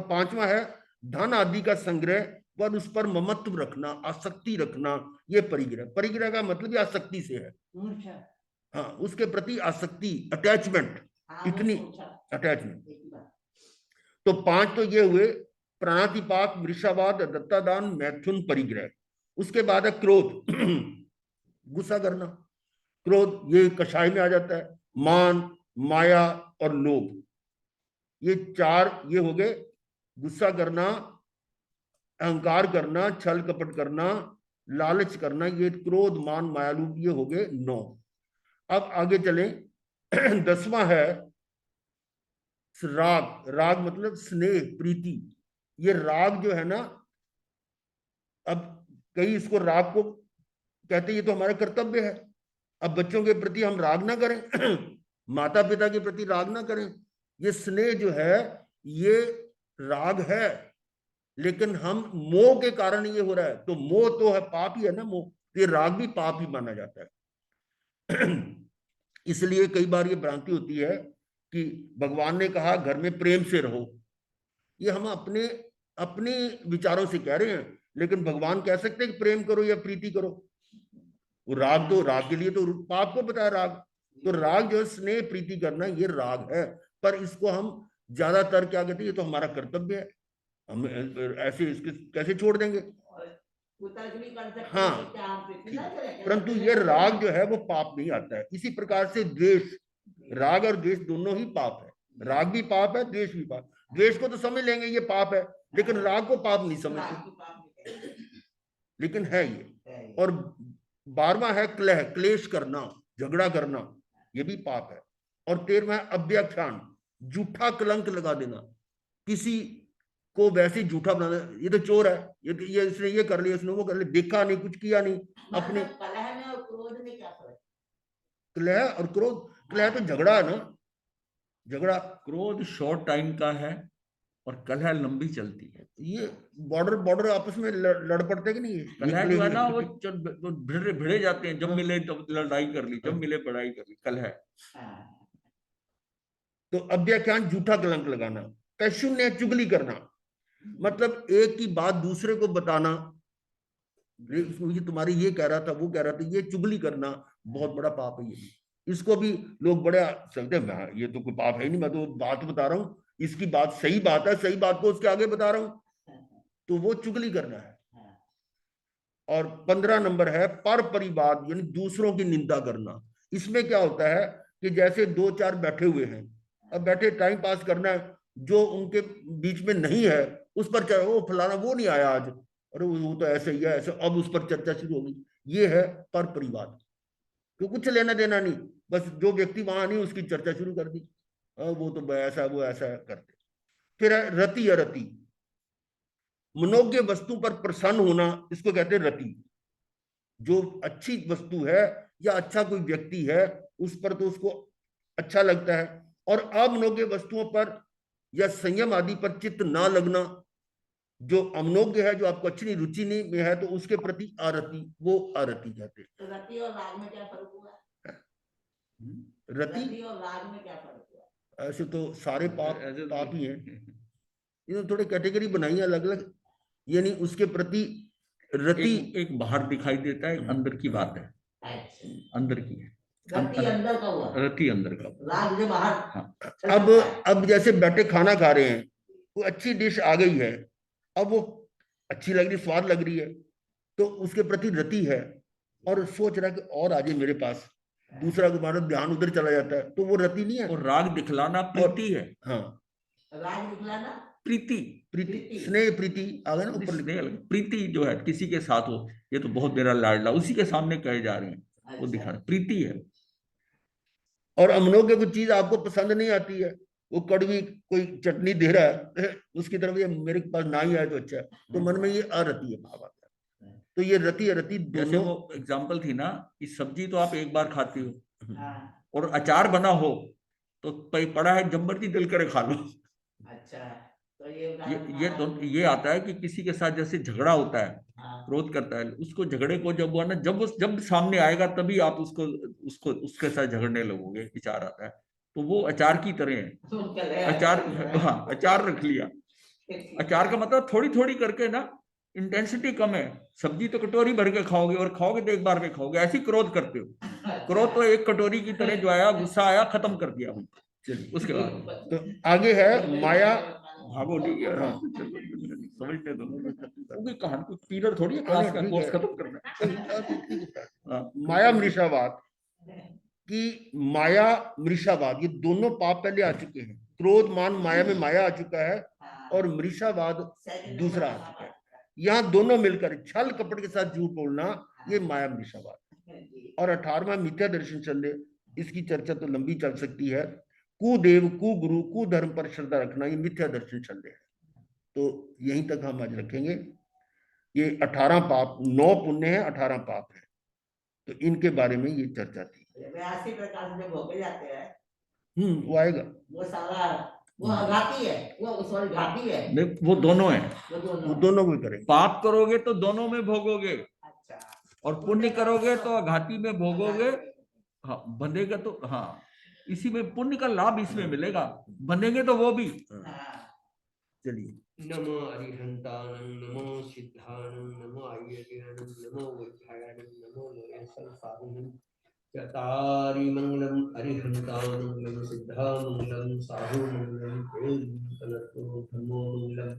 पांचवा है धन आदि का संग्रह व उस पर ममत्व रखना, आसक्ति रखना, ये परिग्रह। परिग्रह का मतलब आसक्ति से है, हाँ, उसके प्रति आसक्ति, अटैचमेंट, इतनी अटैचमेंट। तो 5 तो ये हुए, प्राणातिपात, वृषावाद, दत्तादान, मैथुन, परिग्रह। उसके बाद है क्रोध, गुस्सा करना। क्रोध ये कषाय में आ जाता है, मान, माया और लोभ, ये 4 ये हो गए। गुस्सा करना, अहंकार करना, छल कपट करना, लालच करना, ये क्रोध, मान, माया, लोभ, ये हो गए 9। अब आगे चलें, 10वां है राग। राग मतलब स्नेह, प्रीति। ये राग जो है ना, अब कई इसको राग को कहते ये तो हमारा कर्तव्य है। अब बच्चों के प्रति हम राग ना करें, माता पिता के प्रति राग ना करें। ये स्नेह जो है ये राग है, लेकिन हम मोह के कारण ये हो रहा है। तो मोह तो है, पाप ही है ना मोह, ये राग भी पाप ही माना जाता है। इसलिए कई बार ये भ्रांति होती है कि भगवान ने कहा घर में प्रेम से रहो, ये हम अपने अपने विचारों से कह रहे हैं। लेकिन भगवान कह सकते हैं कि प्रेम करो या प्रीति करो। वो राग, तो राग के लिए तो पाप को बताया राग। तो राग जो है स्नेह प्रीति करना, ये राग है। पर इसको हम ज्यादातर क्या कहते हैं, ये तो हमारा कर्तव्य है, हम ऐसे इसके कैसे छोड़ देंगे। हाँ, परंतु ये राग जो है वो पाप नहीं आता है। इसी प्रकार से द्वेष, राग और द्वेष दोनों ही पाप है। राग भी पाप है, द्वेष भी पाप। द्वेष को तो समझ लेंगे ये पाप है, लेकिन राग को पाप नहीं समझते, लेकिन है ये। और 12वां है क्लेह, क्लेश करना, झगड़ा करना, ये भी पाप है। और 13वां है अव्याख्यान, झूठा कलंक लगा देना, किसी को वैसे झूठा बनाना, ये तो चोर है, ये इसने ये कर लिया, इसने वो कर लिया, देखा नहीं, कुछ किया नहीं अपने। कलह में और क्रोध में क्या फर्क? क्लेह और क्रोध, क्लेह तो झगड़ा है ना, झगड़ा। क्रोध शॉर्ट टाइम का है और कलह लंबी चलती है। ये बॉर्डर आपस में लड़ पड़ते कि नहीं? कलह जो है ना वो भिड़े जाते हैं, जब मिले तो लड़ाई कर ली, जब मिले बड़ाई कर ली, कलह। तो अव्याख्यान, झूठा कलंक लगाना। कैशुन्य, चुगली करना, मतलब एक की बात दूसरे को बताना, ये तुम्हारी ये कह रहा था, वो कह रहा था, ये चुगली करना बहुत बड़ा पाप है। ये इसको भी लोग बड़े चलते हैं, ये तो कोई पाप है नहीं, मैं तो बात बता रहा हूँ, इसकी बात सही बात है, सही बात को उसके आगे बता रहा हूं, तो वो चुगली करना है। और 15 नंबर है पर परिवाद, यानी दूसरों की निंदा करना। इसमें क्या होता है कि जैसे 2-4 बैठे हुए हैं, अब बैठे टाइम पास करना है, जो उनके बीच में नहीं है उस पर चर्चा, वो फलाना वो नहीं आया आज, अरे वो तो ऐसे ही है ऐसे, अब उस पर चर्चा शुरू होगी। ये है पर परिवार, तो कुछ लेना देना नहीं, बस जो व्यक्ति वहां नहीं उसकी चर्चा शुरू कर दी, वो तो ऐसा वो ऐसा करते। फिर रति अरति, मनोज्ञ वस्तु पर प्रसन्न होना, इसको कहते हैं रति। जो अच्छी वस्तु है या अच्छा कोई व्यक्ति है उस पर तो उसको अच्छा लगता है, और अमनोज्ञ वस्तुओं पर या संयम आदि पर चित्त ना लगना, जो अमनोज्ञ है, जो आपको अच्छी नहीं रुचि नहीं में है, तो उसके प्रति आरति, वो आरति कहते हैं। तो रति और राग में क्या फर्क हुआ? रति और राग में क्या फर्क हुआ? ऐसे तो सारे पाप पाप ही हैं, ये थोड़े कैटेगरी बनाई अलग अलग, यानी उसके प्रति रति एक बाहर दिखाई देता है, अंदर की बात है, अंदर की है, रति अंदर का हुआ, रति अंदर का, राग जो बाहर। हाँ। अब जैसे बैठे खाना खा रहे हैं, वो अच्छी डिश आ गई है, अब वो अच्छी लग रही, स्वाद लग रही है, तो उसके प्रति रति है, और सोच रहा है कि और आ जाए मेरे पास, दूसरा तुम्हारा ध्यान उधर चला जाता है, तो वो रति नहीं है। और राग दिखलाना प्रीति है। हाँ, राग दिखलाना प्रीति, प्रीति, स्नेह प्रीति आ गया ना ऊपर। प्रीति जो है किसी के साथ हो, ये तो बहुत मेरा लाडला, उसी के सामने कहे जा रहे हैं, वो दिखा प्रीति है। और अमनोज्ञ कोई चीज आपको पसंद नहीं आती है, वो कड़वी कोई चटनी दे रहा है, उसकी तरफ ये मेरे पास ना ही आए तो अच्छा है, तो मन में ये अरति है भाव आता है। तो ये रति अरति जैसे वो एग्जाम्पल थी ना, कि सब्जी तो आप एक बार खाते हो, और अचार बना हो तो पड़ा है जबरदस्ती दिल करे खा लो। अच्छा, तो ये आता है कि किसी के साथ जैसे झगड़ा होता है, क्रोध करता है, उसको झगड़े को जब वो ना जब सामने आएगा तभी आप उसको उसके साथ झगड़ने लगोगे, विचार आता है, तो वो अचार की तरह है। अचार, हाँ, अचार रख लिया। अचार का मतलब थोड़ी थोड़ी करके ना, इंटेंसिटी कम है। सब्जी तो कटोरी भर के खाओगे, और खाओगे तो एक बार में खाओगे, ऐसी क्रोध करते हो। क्रोध तो एक कटोरी की तरह जो आया, गुस्सा आया, खत्म कर दिया। चलिए उसके बाद तो आगे है माया। भागो नहीं यार, समझते दो कहानी को, पीरियड थोड़ी है क्लास का, कोर्स खत्म करना। माया मृषावाद कि माया मृषावाद, ये दोनों पाप पहले आ चुके हैं। क्रोध मान माया में माया आ चुका है, और मृषावाद दूसरा आ चुका है। यहाँ दोनों मिलकर छल कपट के साथ झूठ बोलना, ये माया मृषावाद। और 18वां मिथ्या दर्शन संदेह, इसकी चर्चा तो लंबी चल सकती है। कुदेव, कुगुरु, कुधर्म पर श्रद्धा रखना, ये मिथ्या दर्शन संदेह है। तो यहीं तक हम आज रखेंगे। ये 18 पाप, 9 पुण्य है, 18 पाप है, तो इनके बारे में ये चर्चा थी। 82 प्रकार से भोगे जाते हैं, वो आएगा, वो सारा वो घाती है, वो सॉरी घाती है। नहीं, वो दोनों है, वो दोनों को करेंगे। पाप करोगे तो दोनों में भोगोगे, अच्छा, और पुण्य करोगे तो घाटी में भोगोगे। हाँ, बंधेगा तो, हाँ, इसी में पुण्य का लाभ इसमें मिलेगा, बंधेंगे तो वो भी। चलिए, नमो अरिहंतानं, नमो सिद्धानं, नमो आयर्यानं, नमो वैद्यायनं, नमो नरेशं साहुनं। चतारि मंगलम अरिहंतानं, नमो सिद्धामंगलम, साहुमंगलम, प्रेमतनतो धम्मो मंगलम।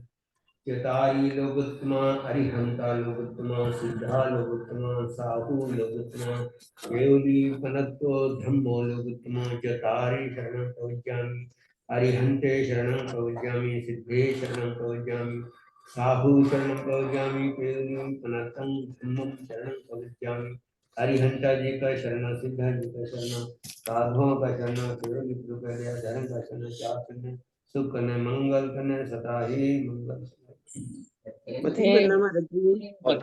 चतारि लोकोत्तमा अरिहंता लोकोत्तमा, सिद्धा लोकोत्तमा, साहु लोकोत्तमा, केवली फनत्तो धम्मो लोकोत्तमा। चतारि शरणं प्रवज्यामि, अरिहंते शरणं प्रवज्यामि, सिद्धे शरणं प्रवज्यामि, साहु शरणं प्रवज्यामि, केवली फनत्तं धम्मं शरणं प्रवज्यामि। अरिहंता जी का शरण, सिद्धा जी का शरण, साधुओं का शरण, केवली कृपया धर्म का शरण, चार करने, सुख करने, मंगल करने, सदा ही मंगल। और